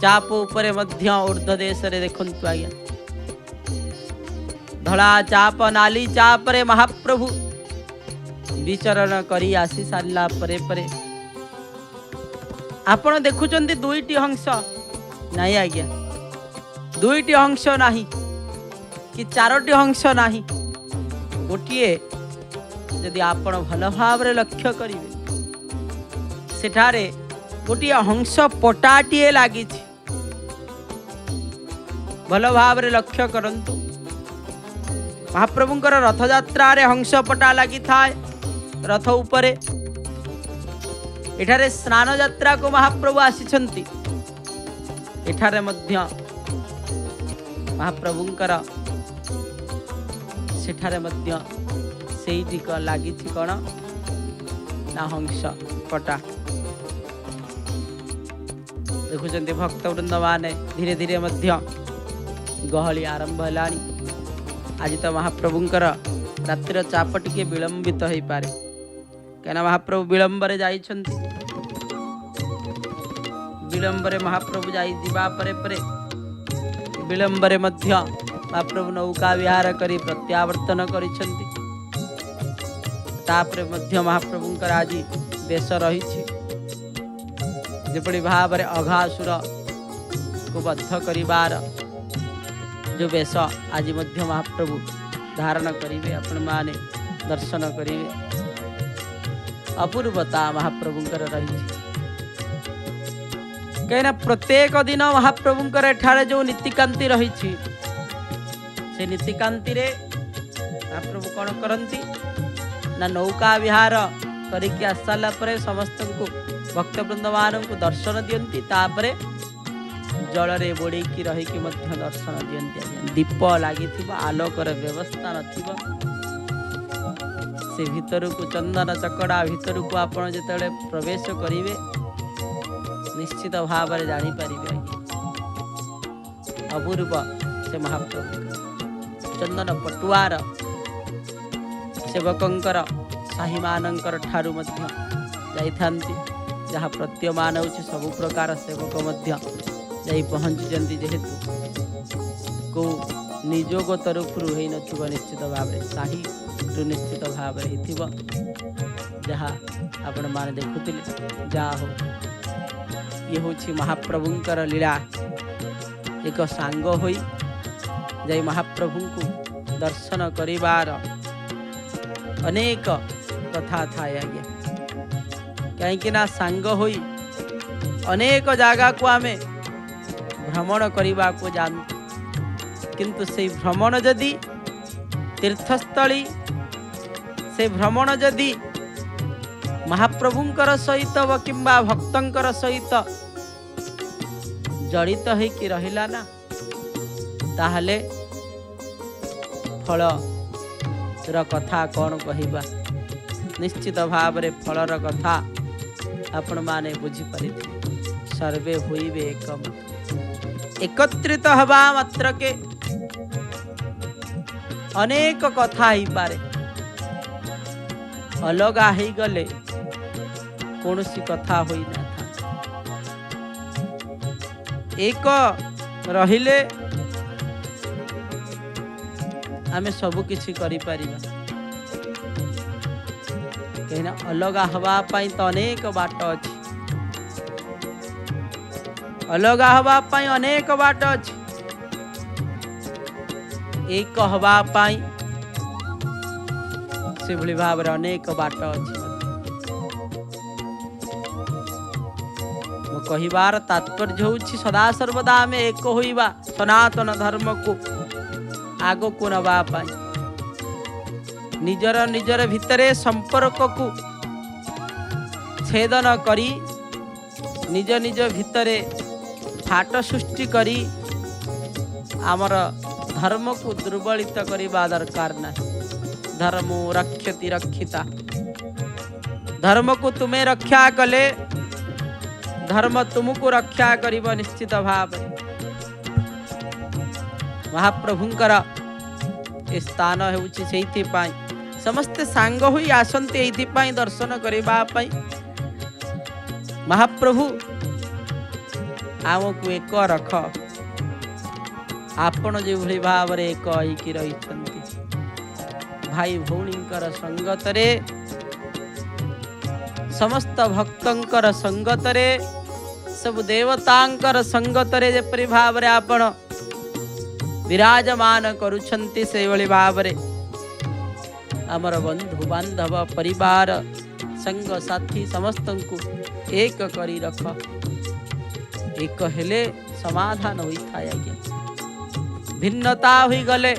चाप उपरे मध्य ऊर्ध्व देश रे देखंतु। आज्ञा धड़ा चाप नाली चाप रे महाप्रभु विचरण करी आसी सारला परे परे आपण देखुचंती दुईटी हंस नाही। आज्ञा दुईटी हंस नाही कि 4टी हंस नाही, गोटिए यदि आपण भल भाव रे लक्ष्य करिवे सेठारे गोटिए हंस पटाटीए लागी। भल भाव रे लक्ष्य करंतु महाप्रभुंकर रथ यात्रा रे हंस पटा लगी थाए रथ उपरे। एठारे स्नान यात्रा को महाप्रभु आसीछंती। एठारे मध्य महाप्रभुंकर सेठारे मध्य ସେଇଠି ଲାଗିଛି କ'ଣ ନା ହଂସ କଟା। ଦେଖୁଛନ୍ତି ଭକ୍ତବୃନ୍ଦ ମାନେ ଧୀରେ ଧୀରେ ମଧ୍ୟ ଗହଳି ଆରମ୍ଭ ହେଲାଣି। ଆଜି ତ ମହାପ୍ରଭୁଙ୍କର ରାତ୍ରିର ଚାପ ଟିକେ ବିଳମ୍ବିତ ହେଇପାରେ, କାହିଁକିନା ମହାପ୍ରଭୁ ବିଳମ୍ବରେ ଯାଇଛନ୍ତି। ବିଳମ୍ବରେ ମହାପ୍ରଭୁ ଯିବା ପରେ ପରେ ବିଳମ୍ବରେ ମଧ୍ୟ ମହାପ୍ରଭୁ ନୌକା ବିହାର କରି ପ୍ରତ୍ୟାବର୍ତ୍ତନ କରିଛନ୍ତି। ତାପରେ ମଧ୍ୟ ମହାପ୍ରଭୁଙ୍କର ଆଜି ବେଶ ରହିଛି, ଯେପରି ଭାବରେ ଅଘାସୁରକୁ ବଦ୍ଧ କରିବାର ଯେଉଁ ବେଶ ଆଜି ମଧ୍ୟ ମହାପ୍ରଭୁ ଧାରଣ କରିବେ, ଆପଣମାନେ ଦର୍ଶନ କରିବେ। ଅପୂର୍ବତା ମହାପ୍ରଭୁଙ୍କର ରହିଛି, କାହିଁକିନା ପ୍ରତ୍ୟେକ ଦିନ ମହାପ୍ରଭୁଙ୍କର ଏଠାରେ ଯେଉଁ ନୀତିକାନ୍ତି ରହିଛି, ସେ ନୀତିକାନ୍ତିରେ ମହାପ୍ରଭୁ କ'ଣ କରନ୍ତି ନା ନୌକା ବିହାର କରିକି ଆସିସାରିଲା ପରେ ସମସ୍ତଙ୍କୁ ଭକ୍ତବୃନ୍ଦ ମାନଙ୍କୁ ଦର୍ଶନ ଦିଅନ୍ତି। ତାପରେ ଜଳରେ ବୁଡ଼େଇକି ରହିକି ମଧ୍ୟ ଦର୍ଶନ ଦିଅନ୍ତି। ଦୀପ ଲାଗିଥିବ, ଆଲୋକର ବ୍ୟବସ୍ଥା ନଥିବ, ସେ ଭିତରକୁ ଚନ୍ଦନ ଚକଡ଼ା ଭିତରକୁ ଆପଣ ଯେତେବେଳେ ପ୍ରବେଶ କରିବେ ନିଶ୍ଚିତ ଭାବରେ ଜାଣିପାରିବେ ଅପୂର୍ବ ସେ ମହାପ୍ରଭୁ। ଚନ୍ଦନ ପଟୁଆର ସେବକଙ୍କର ସାହିମାନଙ୍କର ଠାରୁ ମଧ୍ୟ ଯାଇଥାନ୍ତି, ଯାହା ପ୍ରତୀୟମାନ ହେଉଛି ସବୁ ପ୍ରକାର ସେବକ ମଧ୍ୟ ଯାଇ ପହଞ୍ଚିଛନ୍ତି। ଯେହେତୁ କେଉଁ ନିଯୋଗ ତରଫରୁ ହେଇନଥିବ, ନିଶ୍ଚିତ ଭାବରେ ସାହିରୁ ନିଶ୍ଚିତ ଭାବରେ ହେଇଥିବ, ଯାହା ଆପଣମାନେ ଦେଖୁଥିଲେ। ଯାହା ହଉ, ଇଏ ହେଉଛି ମହାପ୍ରଭୁଙ୍କର ଲୀଳା। ଏକ ସାଙ୍ଗ ହୋଇ ଯାଇ ମହାପ୍ରଭୁଙ୍କୁ ଦର୍ଶନ କରିବାର ଅନେକ କଥା ଥାଏ ଆଜ୍ଞା, କାହିଁକି ନା ସାଙ୍ଗ ହୋଇ ଅନେକ ଜାଗାକୁ ଆମେ ଭ୍ରମଣ କରିବାକୁ ଯାଆନ୍ତି, କିନ୍ତୁ ସେଇ ଭ୍ରମଣ ଯଦି ତୀର୍ଥସ୍ଥଳୀ, ସେ ଭ୍ରମଣ ଯଦି ମହାପ୍ରଭୁଙ୍କର ସହିତ କିମ୍ବା ଭକ୍ତଙ୍କର ସହିତ ଜଡ଼ିତ ହେଇକି ରହିଲା ନା, ତାହେଲେ ଫଳର କଥା କ'ଣ କହିବା। ନିଶ୍ଚିତ ଭାବରେ ଫଳର କଥା ଆପଣମାନେ ବୁଝିପାରିଥିବେ। ସର୍ବେ ହୋଇବେ ଏକମତ, ଏକତ୍ରିତ ହେବା ମାତ୍ରକେ ଅନେକ କଥା ହେଇପାରେ, ଅଲଗା ହେଇଗଲେ କୌଣସି କଥା ହୋଇନଥାଏ। ଏକ ରହିଲେ ଆମେ ସବୁ କିଛି କରିପାରିବା, କାହିଁକିନା ଅଲଗା ହେବା ପାଇଁ ତ ଅନେକ ବାଟ ଅଛି, ଅଲଗା ହେବା ପାଇଁ ଅନେକ ବାଟ ଅଛି। ଏକ ହେବା ପାଇଁ ସେଭଳି ଭାବରେ ଅନେକ ବାଟ ଅଛି। ମୋ କହିବାର ତାତ୍ପର୍ଯ୍ୟ ହେଉଛି ସଦାସର୍ବଦା ଆମେ ଏକ ହୋଇବା, ସନାତନ ଧର୍ମକୁ ଆଗକୁ ନେବା ପାଇଁ, ନିଜର ଭିତରେ ସମ୍ପର୍କକୁ ଛେଦନ କରି ନିଜ ଭିତରେ ଫାଟ ସୃଷ୍ଟି କରି ଆମର ଧର୍ମକୁ ଦୁର୍ବଳିତ କରିବା ଦରକାର ନାହିଁ। ଧର୍ମ ରକ୍ଷତି ରକ୍ଷିତା, ଧର୍ମକୁ ତୁମେ ରକ୍ଷା କଲେ ଧର୍ମ ତୁମକୁ ରକ୍ଷା କରିବ ନିଶ୍ଚିତ ଭାବରେ। ମହାପ୍ରଭୁଙ୍କର ଏ ସ୍ଥାନ ହେଉଛି ସେଇଥିପାଇଁ ସମସ୍ତେ ସାଙ୍ଗ ହୋଇ ଆସନ୍ତି, ଏଇଥିପାଇଁ ଦର୍ଶନ କରିବା ପାଇଁ। ମହାପ୍ରଭୁ ଆମକୁ ଏକ ରଖ, ଆପଣ ଯେଭଳି ଭାବରେ ଏକ ହେଇକି ରହିଛନ୍ତି, ଭାଇ ଭଉଣୀଙ୍କର ସଙ୍ଗତରେ, ସମସ୍ତ ଭକ୍ତଙ୍କର ସଙ୍ଗତରେ, ସବୁ ଦେବତାଙ୍କର ସଙ୍ଗତରେ ଯେପରି ଭାବରେ ଆପଣ ବିରାଜମାନ କରୁଛନ୍ତି, ସେଇଭଳି ଭାବରେ ଆମର ବନ୍ଧୁ ବାନ୍ଧବ ପରିବାର ସାଙ୍ଗସାଥି ସମସ୍ତଙ୍କୁ ଏକ କରି ରଖ। ଏକ ହେଲେ ସମାଧାନ ହୋଇଥାଏ ଆଜ୍ଞା, ଭିନ୍ନତା ହୋଇଗଲେ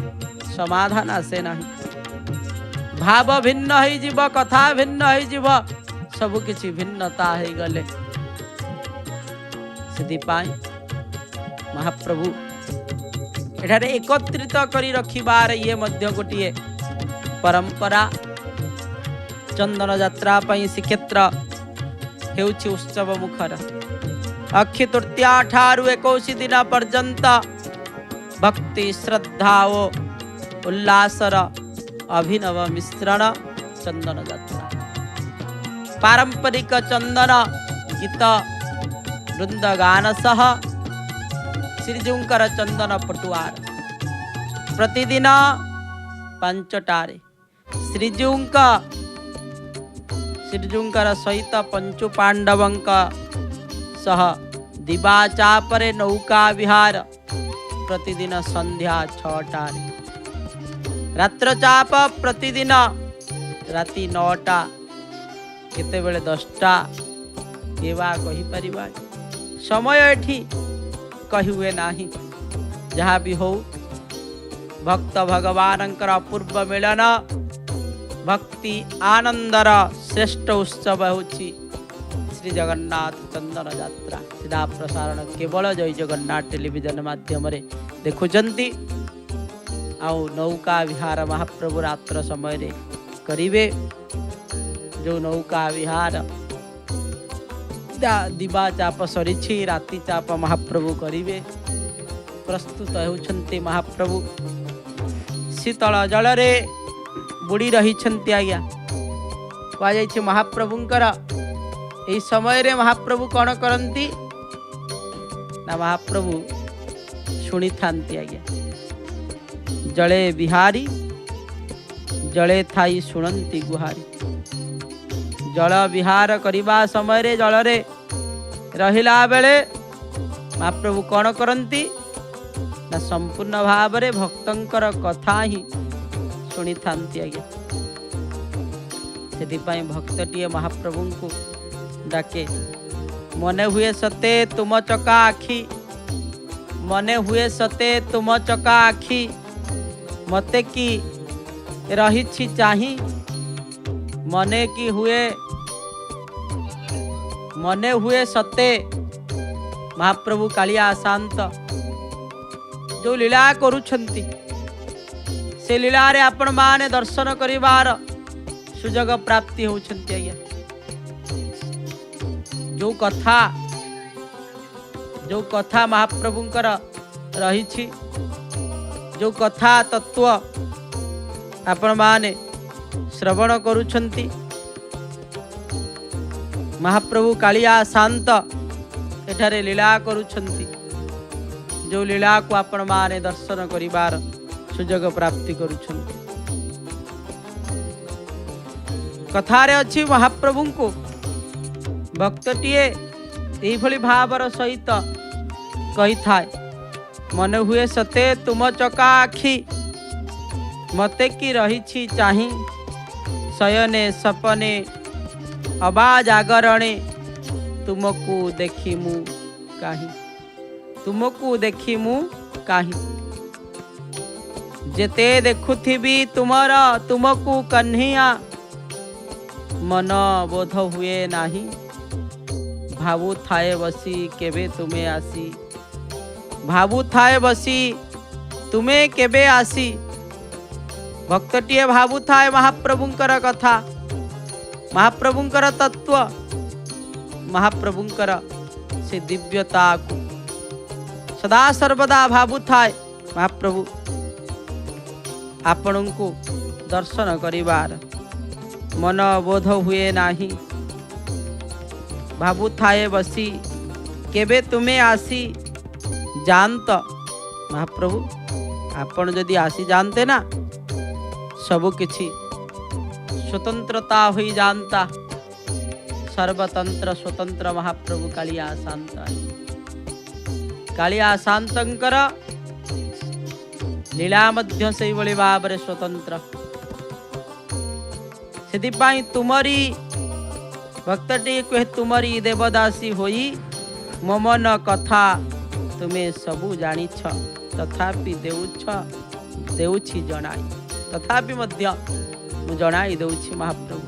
ସମାଧାନ ଆସେ ନାହିଁ। ଭାବ ଭିନ୍ନ ହେଇଯିବ, କଥା ଭିନ୍ନ ହେଇଯିବ, ସବୁ କିଛି ଭିନ୍ନତା ହେଇଗଲେ, ସେଥିପାଇଁ ମହାପ୍ରଭୁ ଏଠାରେ ଏକତ୍ରିତ କରି ରଖିବାର ଇଏ ମଧ୍ୟ ଗୋଟିଏ ପରମ୍ପରା, चंदन यात्रा पई श्रीक्षेत्र हेउछि उत्सव मुखर। अक्षय तृतीया ठारू 21 दिन पर्यंत भक्ति श्रद्धा ओ उल्लासर अभिनव मिश्रण चंदन यात्रा। पारंपरिक चंदन गीत वृंद गान सह श्रीजीउंकर चंदन पटुआर प्रतिदिन 5टारे श्रीजीउंकर सहित पंचु पांडवंक सह दिवा चापरे नौका विहार प्रतिदिन संध्या 6टारे। रात्र चाप प्रतिदिन राति 9टा केतेबेले 10टा केवा कहि परिबा समय एठी कहि हुए नाही। जहाँ भी हो भक्त भगवानंकर अपूर्व मिलन भक्ति आनंदर श्रेष्ठ उत्सव होछि श्री जगन्नाथ चंदन यात्रा। सीधा प्रसारण केवल जय जगन्नाथ टेलीविजन माध्यम रे देखुचंती। आउ नौका विहार महाप्रभु रात्र समय रे करिवे। जो नौका विहार दिवा चाप सरीछि राति चाप महाप्रभु करिवे। प्रस्तुत होउछन्ति महाप्रभु शीतल जल रे बुड़ी रही आज्ञा कह महाप्रभुंकर यही समय रे महाप्रभु कौन करती ना महाप्रभु शुणी थांती आज्ञा। जले बिहारी जले थाई शुणंती गुहारी। जल विहार करने समय रे जल रे रहिला बेले महाप्रभु कौन करती ना संपूर्ण भाव रे भक्तंकर कथा ही शुणी थांती आज्ञा। से भक्तटीए महाप्रभु को डाके मने हुए सते तुम चका आखि मने हुए सते तुम चका आखि मते की रही चाही मने की मने हुए सते। महाप्रभु कालिया शांत जो लीला करुछंती से लीला रे आपण माने दर्शन करिवार सुजग प्राप्ति होउछंती आज्ञा। जो कथा महाप्रभुंकर रही जो कथा तत्व आपण माने श्रवण करुछंती। महाप्रभु कालिया शांत एठारे लीला करुछंती। जो लीला को आपण माने दर्शन करिवार सुजग प्राप्ति करुछंती। कथारे अच्छी महाप्रभु को भक्तटीए यही भली भावर सहित कही थाए मन हुए सते तुम चका आखि मते की रही चाही शयने सपने अबा जागरणे तुमको देखी मु काहि तुमको देखी मु काहि जेते देखुथिबी तुमको कन्हैया मन बोध हुए नाही भावु थाए बसी केबे तुमे आसी भावु थाए बसी तुमे केबे आसी। भक्तटीए भावु थाए महाप्रभुंकर कथा महाप्रभुंकर तत्व महाप्रभुंकर से दिव्यता को सदा सर्वदा भावु थाए महाप्रभु आपण को दर्शन करिवार मन बोध हुए नाही भावु थाए बसी केबे तुमे आसी जानत। महाप्रभु आपण जदि आसी जानते ना सबु किछि स्वतंत्रता हुई जानता सर्वतंत्र स्वतंत्र महाप्रभु कालिया शांत कालिया शांतंकर लीला मध्य से भली भाव रे स्वतंत्र से तुमरी भक्तटी कहे तुमरी देवदासी होई ममन कथा तुम्हें सबू जानी तथापि देउछि जनाई तथापि मध्य मु जनाई देउछि महाप्रभु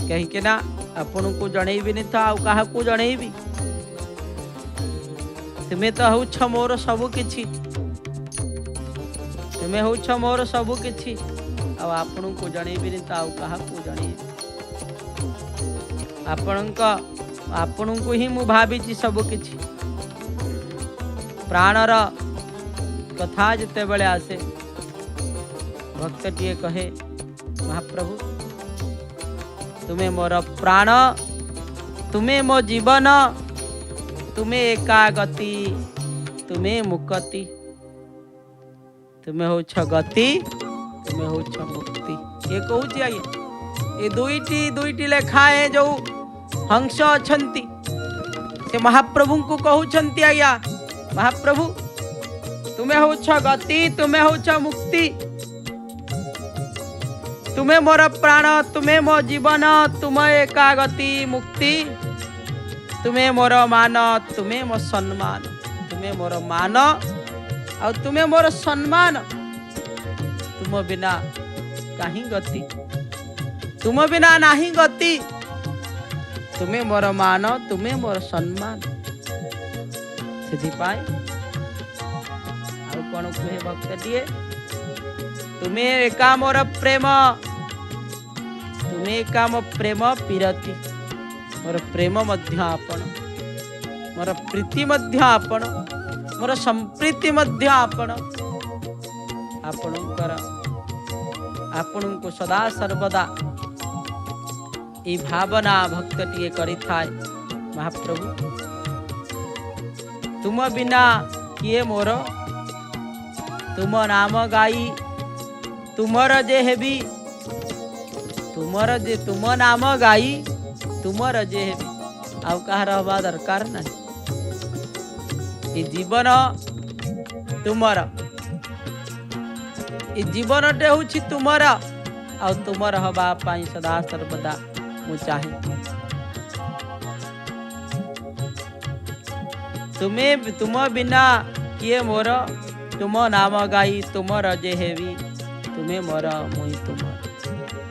कहीं के ना आपन को जनईबी नहीं था क्या को जनईबी तुम्हें तो हौछ मोर सबु किछि तुम्हें हौछ मोर सबु किछि आपण को जनइबी तो आउ क्या जनइबी आपण को ही मु भावी सब किछि प्राणर कथा जिते बड़े आसे भक्त टीए कहे महाप्रभु तुम्हें मोर प्राण तुम्हें मो जीवन तुम्हें एका गति तुम्हें मुक्ति तुम्हें हो गति तुम्हें हो मुक्ति ये कहूँ आगे ये दुईटी लेखा है जो हंस अच्छी से महाप्रभु को कहते आज्ञा महाप्रभु तुम्हें हो गति तुम्हें हो मुक्ति तुम्हें मोर प्राण तुम्हें मो जीवन तुम्हें एका गति मुक्ति तुम्हें मोर मान तुम्हें मो सम्मान तुम्हें मोर मान और तुम्हें मोर सम्मान तुम बिना कहीं गति तुम बिना नहीं गति तुम्हें मोर मान तुम्हें मोर सम्मान से कौन कहे भक्तटीए तुम्हें एका मोर प्रेम तुम्हें एका मो प्रेम पीरती मोर प्रेम मध्य आपण मोर प्रीति मध्य आपण मोर संप्रीति मध्य आपण आपण को सदा सर्वदा ये भावना भक्तटीए करि थाए महाप्रभु तुम बिना किए मोर तुम नाम गाई तुमर जे हेबी तुमर जे तुम नाम गाई तुमर जे हेबी आउ कहार हवा दरकार ना ये जीवन तुमर ये जीवनटे हूँ तुमर आ तुमर हवा पाई सदा सर्वदा मु चाहे तुम्हें तुम बिना किए मोर तुम नाम गाई तुमर जे हेबी तुम्हें मोर मुई तुमर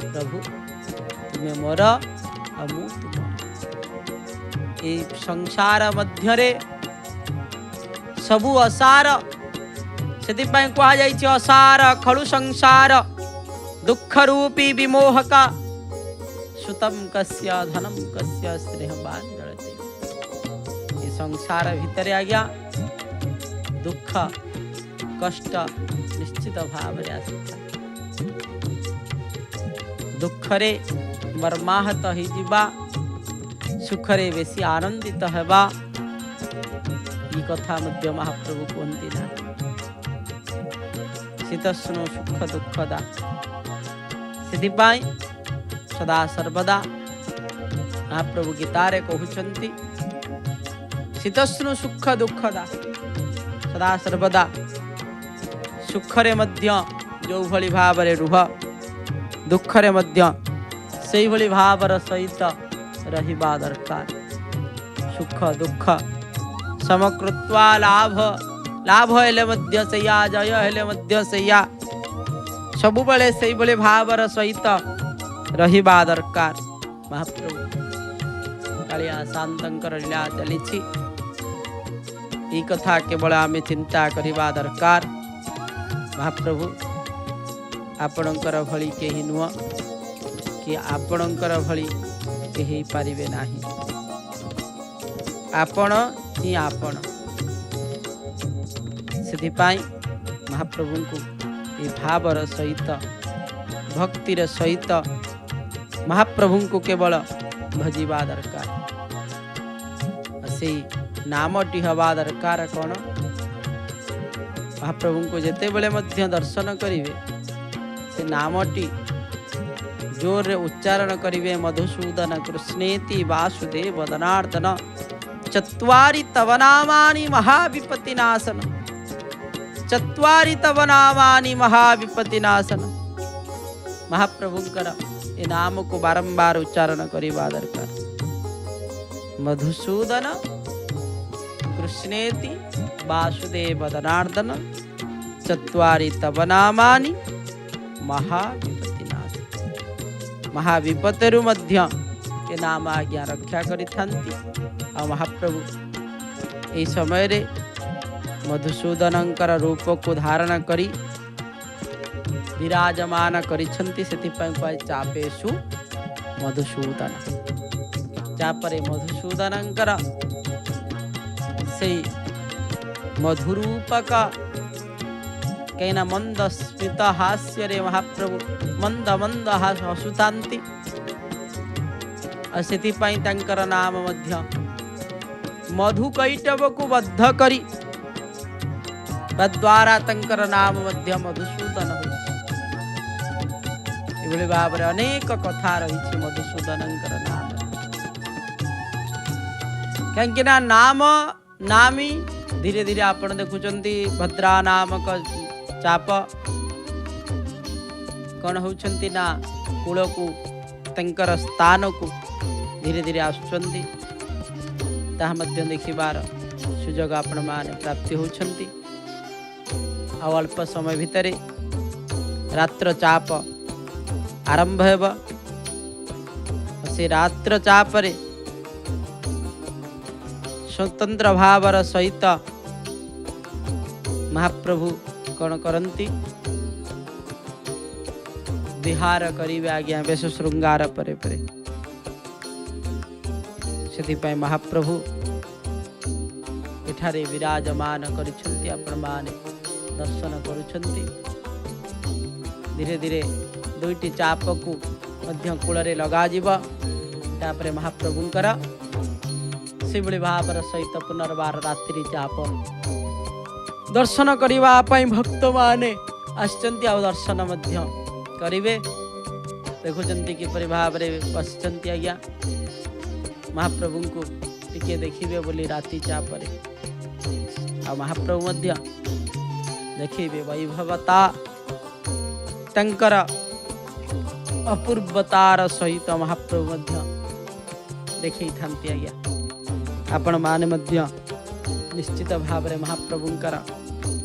प्रभु तुम्हें मोर आ मु तुमर ये संसार मध्यरे सबु असार से कह जाइए असार खलु संसार दुख रूपी विमोहका सुतम कस्य धनम कस्य स्नेहवान जड़ते ये संसार भितर आज्ञा दुख कष्ट निश्चित भाव दुखरे मर्माहत ही जीवा सुखरे बेसी आनंदित हेबा ये कथा मध्य महाप्रभु कहते ना शीतस्नु सुख दुखदा से सदा सर्वदा महाप्रभु गीतारे कहउछंती शीतस्नु सुख दुखदा सदा सर्वदा सुखरे मध्य जो भली भावरे रुह दुखरे मध्य सेही भली भावर सहित रहिबा दरकार सुख दुख समकृत्वा लाभ लाभ हेले मध्य सैया जय हेले मध्य सैया सबु बेले सेही भली भावर सहित रहिबा दरकार महाप्रभु कालिया शांतंकर लीला चलीछि ई कथा केवल आमे चिंता करिबा दरकार महाप्रभु आपणकर भली केही नुह कि आपणकर भली केही पारिबे नाही आपण ही आपण सेथिपाई महाप्रभु को ये भावर सहित भक्तिर सहित महाप्रभु को केवल भजिबा दरकार से नामटी हवा दरकार कौन महाप्रभु को जेते बेले मध्य दर्शन करिवे से नामटी जोर रे उच्चारण करिवे मधुसूदन कृष्णेति वासुदेव दनार्दन चत्वारि तव नामानि महाविपत्तिनाशन चत्वारि तव नामानि महाविपत्तिनाशन महाप्रभुंकर ये नाम को बारंबार उच्चारण करिबा दरकार मधुसूदन कृष्णेति वासुदेव दनार्दन चत्वारि तव नामानि महाविपत्तिनाश महाविपत्तिरु मध्य के नाम आज्ञा रक्षा करिथांती आ महाप्रभु ए समय रे मधुसूदनंकर रूप को धारण करी विराजमान करिछंती सेथिपाई पाई चापेषु मधुसूदन। चापरे मधुसूदनंकर से मधुरूपक कहीं मंद स्मित हास्य रे महाप्रभु मंद मंद हसुतांती सेथिपाई तांकर नाम मध्य मधुकैटव को बद्ध करी द्वारा तंकर नाम मध्य मधुसूदन होइछि। भाव में अनेक कथा रही मधुसूदन नाम कहीं नाम नामी धीरे धीरे आपण देखुचंती भद्रा नामक चाप कौन होउछंती ना कूल को तंकर स्थान को धीरे धीरे आसुचंती ताहा मध्य देखिबार सुजोग आपण माने प्राप्ति होउछंती। अल्प समय भितर रात्र चाप आरंभ हेब से रात्र चापरे स्वतंत्र भावर सहित महाप्रभु कौन करती विहार करिवे आज्ञा बेश श्रृंगार परे परे से महाप्रभु एठारे विराजमान करिछंती आपण माने दर्शन करुछंती। धीरे धीरे दुईटी चाप को मध्य कूल लगा तापर महाप्रभुंकर से भाव सहित पुनर्बार रात्रि चाप दर्शन करने भक्त माने आसचंती आ दर्शन मध्य करिवे। देखुचंती किपरि भाव रे बसचंती आज्ञा महाप्रभु को टिके देखिबे बोली राति चापरे आ महाप्रभु मध्य देखिबे वैभवता तंकर अपूर्वतार सहित महाप्रभु मध्य देखी थांती आज्ञा आपण माने मध्य निश्चित भाव में महाप्रभुंकर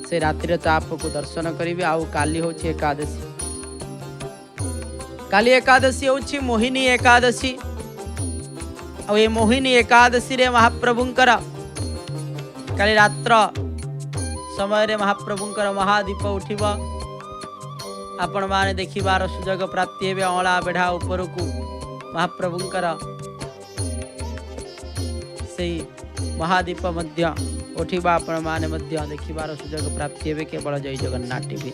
से रातिर चाप को दर्शन करिवे। आउ काली होछि एकादशी काली एकादशी होछि मोहिनी एकादशी आ ये मोहिनी एकादशी रे महाप्रभुंकर काली रात्र समय रे महाप्रभुंकर महादीप उठिबा आपण माने देखिबार सुजोग प्राप्ति हेबे। अळा बेढ़ा ऊपर को महाप्रभुंकर से महादीप मध्य उठिबा आपण माने मध्य देखिबार सुजोग प्राप्ति हेबे केवल जय जगन्नाथ टीवी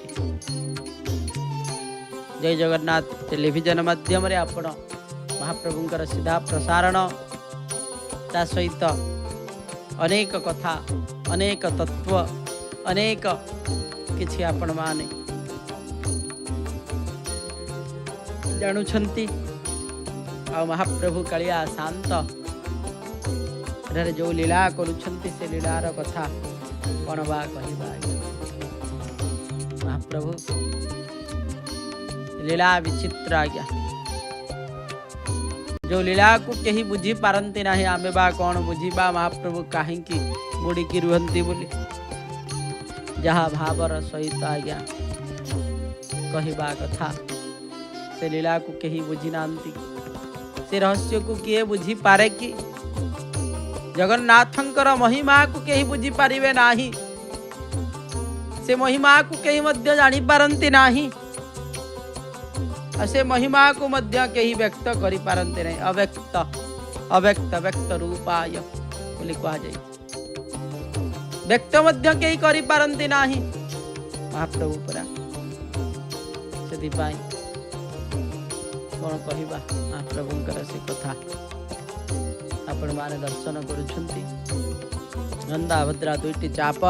जय जगन्नाथ टेलीविजन माध्यम रे आपण महाप्रभुंकर सीधा प्रसारण ता सहित अनेक कथा अनेक तत्व अनेक किछि आपण माने जानुछंती। आ महाप्रभु कालिया शांत जो लीला करुछंती से लीलार कथा कौन बा कहिबा। महाप्रभु लीला विचित्र आज्ञा जो लीला को कहीं बुझी पारती ना आमे बा कौन बुझीबा महाप्रभु कहीं बुड़ी की रुहंती बोली जहा भावर सहित आज्ञा कहिबा कथा से लीला को कहीं बुझी नांती से रहस्य को किए बुझी पारे कि जगन्नाथंकर महिमा को कहीं बुझी पारिबे नाही से महिमा को कहीं मध्य जानी पारंती नाही से महिमा को मध्य कहीं व्यक्त करि पारंती नहीं अव्यक्त अव्यक्त व्यक्त रूपाय बोली कहा जाय व्यक्त मध्य कहीं करि पारंती नाही महाप्रभु परा सेति पाई कौन कहवा महाप्रभुंकर से कथा आपण माने दर्शन करुछंती। नंदा भद्रा दुईटी चाप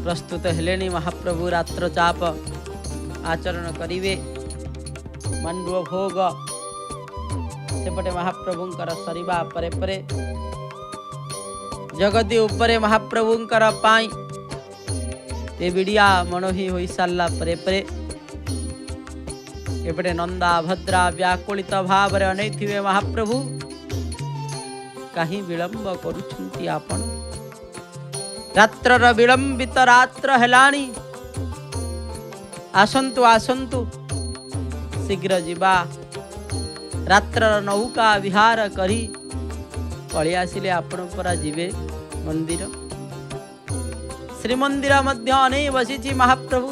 प्रस्तुत हेलेनी महाप्रभु रात्र चाप आचरण करिवे मंडुव भोग सेपटे महाप्रभुंकर सरीबा परे परे जगती उपरे महाप्रभुंकर पाई ते बिड़िया मनोही होई साला परे परे एपटे नंदा भद्रा व्याकुलित भाव रे अनैथिवे महाप्रभु कहीं विलंब करुछंती आपण रात्रर विलंबित रात्र हेलानी आसंतु आसंतु शीघ्र जीवा रात्रर नौका विहार करी पळि आसिले आपण परा जीवे मंदिर श्रीमंदिर मध्य अनै बसिछि महाप्रभु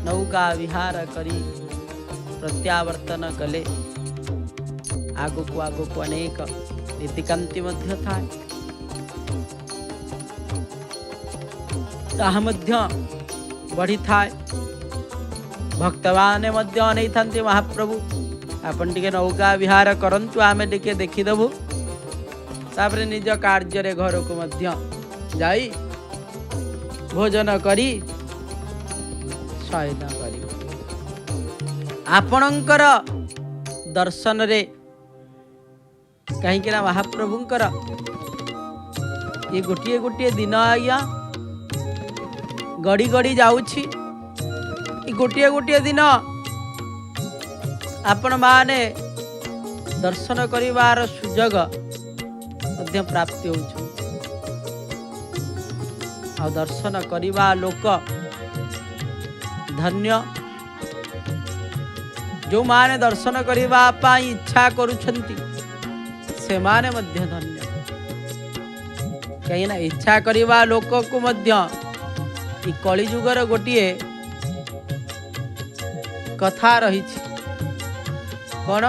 नौका विहार करी प्रत्यावर्तन कले आगु को अनेक नीतिकांति मध्य थाए ताहा मध्य बढ़ी थाए भक्त माने मध्य अनै थांती महाप्रभु आपण टिके नौका विहार करंतु आमे टिके देखिदेबु तापरे निज कार्य रे घर को मध्य जाई भोजन करी शयन करी आपणकर दर्शन रे कहीं ना महाप्रभुंकर ये गोटे गोटे दिन आज्ञा गड़ी गड़ी जाउछि गोटे गोटे दिन आपण माने दर्शन करिवार सुजोग मध्य प्राप्ति होउछ आ दर्शन करिवा लोक धन्य जो माने दर्शन करिवा पाई इच्छा करूछंती से माने मध्य धन्य कहीं ना इच्छा करिवा लोक को मध्य ई कली जुगर गोटिए कथा रही कौन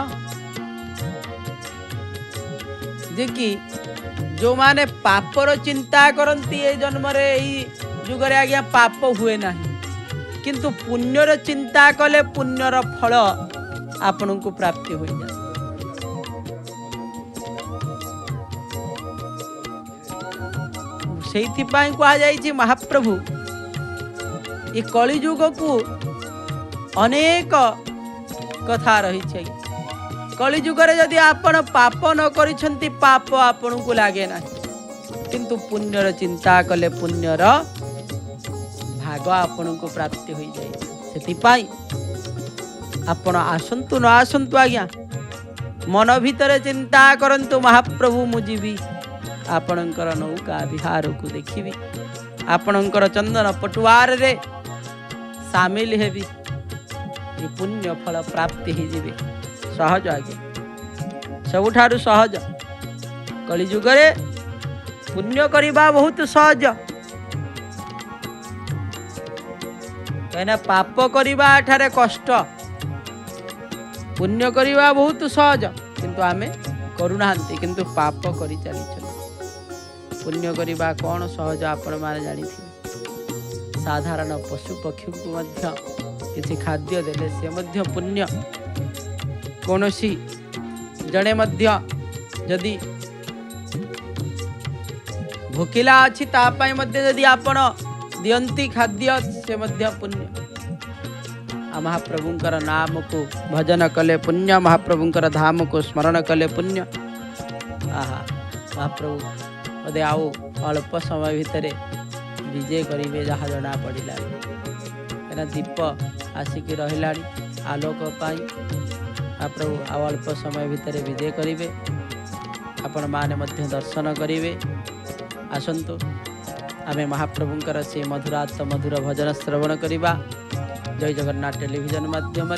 जे कि जो माने पापर चिंता करती ए जन्म रे ई जुगरे आज्ञा पाप हुए नहीं किंतु पुण्यर चिंता कले पुण्यर फल आपण को प्राप्ति हो जाए से कहा जाए महाप्रभु ये कलिजुग को अनेक कथा रही कलिजुगरे जदि आपण पाप न करिसेंती पाप आपण को लागे ना किंतु पुण्यर चिंता कले पुण्यर भाग आपण को प्राप्ति हो जाए से आपण आसंतु न आसंतु आज्ञा मन भीतर चिंता करंतु महाप्रभु मुझी आपणकर नौका विहार को देखिबी आपणकर चंदन पटुआर रे सामिल हेबी ये पुण्य फल प्राप्ति ही जीवे सहज आगे सबुठारु सहज कलिजुगरे पुण्य करिबा बहुत सहज कहना पाप करिबा ठारे कष्ट पुण्य करिबा बहुत सहज किंतु आमे करुनाहांती किंतु पाप करि चली पुण्य करिबा कौन सहज आपण माने जानी साधारण पशु पक्षी को मध्य किसी खाद्य देले से मध्य पुण्य कोनोसी जड़े मध्य जदि भोकिला अछि ता पई मध्य जदि आपण दियंती खाद्य से मध्य पुण्य आ महाप्रभुंकर नाम को भजन कले पुण्य महाप्रभुंकर धाम को स्मरण कले पुण्य आहा महाप्रभु अदे आओ अल्प समय भितर विजय करेंगे जहाँ जना पड़ा कहीं दीप आसिक रहा आलोक पाई प्रभु आउ अल्प समय भितर विजय करेंगे आपण माने मध्य दर्शन करेंगे आसतु आमे महाप्रभुंकर से मधुरात मधुर भजन श्रवण करवा जय जगन्नाथ टेलीविजन माध्यम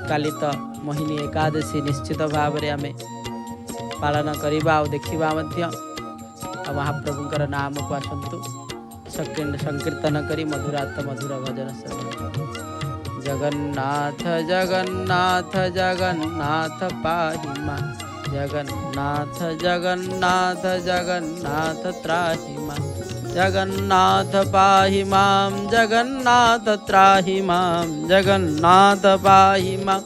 काली तो मोहिनी एकादशी निश्चित भाव में आमे पालन करवा और देखा महाप्रभुंकर नाम को आसतु संकीर्तन करी मधुरात मधुर भजन श्रवण जगन्नाथ जगन्नाथ जगन्नाथ पाहि मां जगन्नाथ जगन्नाथ जगन्नाथ त्राहि मां जगन्नाथ पाहि मां जगन्नाथ त्राहि मां जगन्नाथ पाहि मां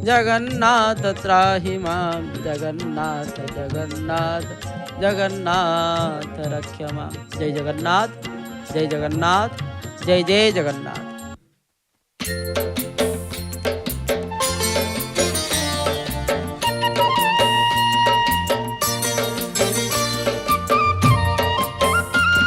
जगन्नाथ त्राहि मां जगन्नाथ जगन्नाथ जगन्नाथ रक्ष मां जय जगन्नाथ जय जगन्नाथ जय जय जगन्नाथ।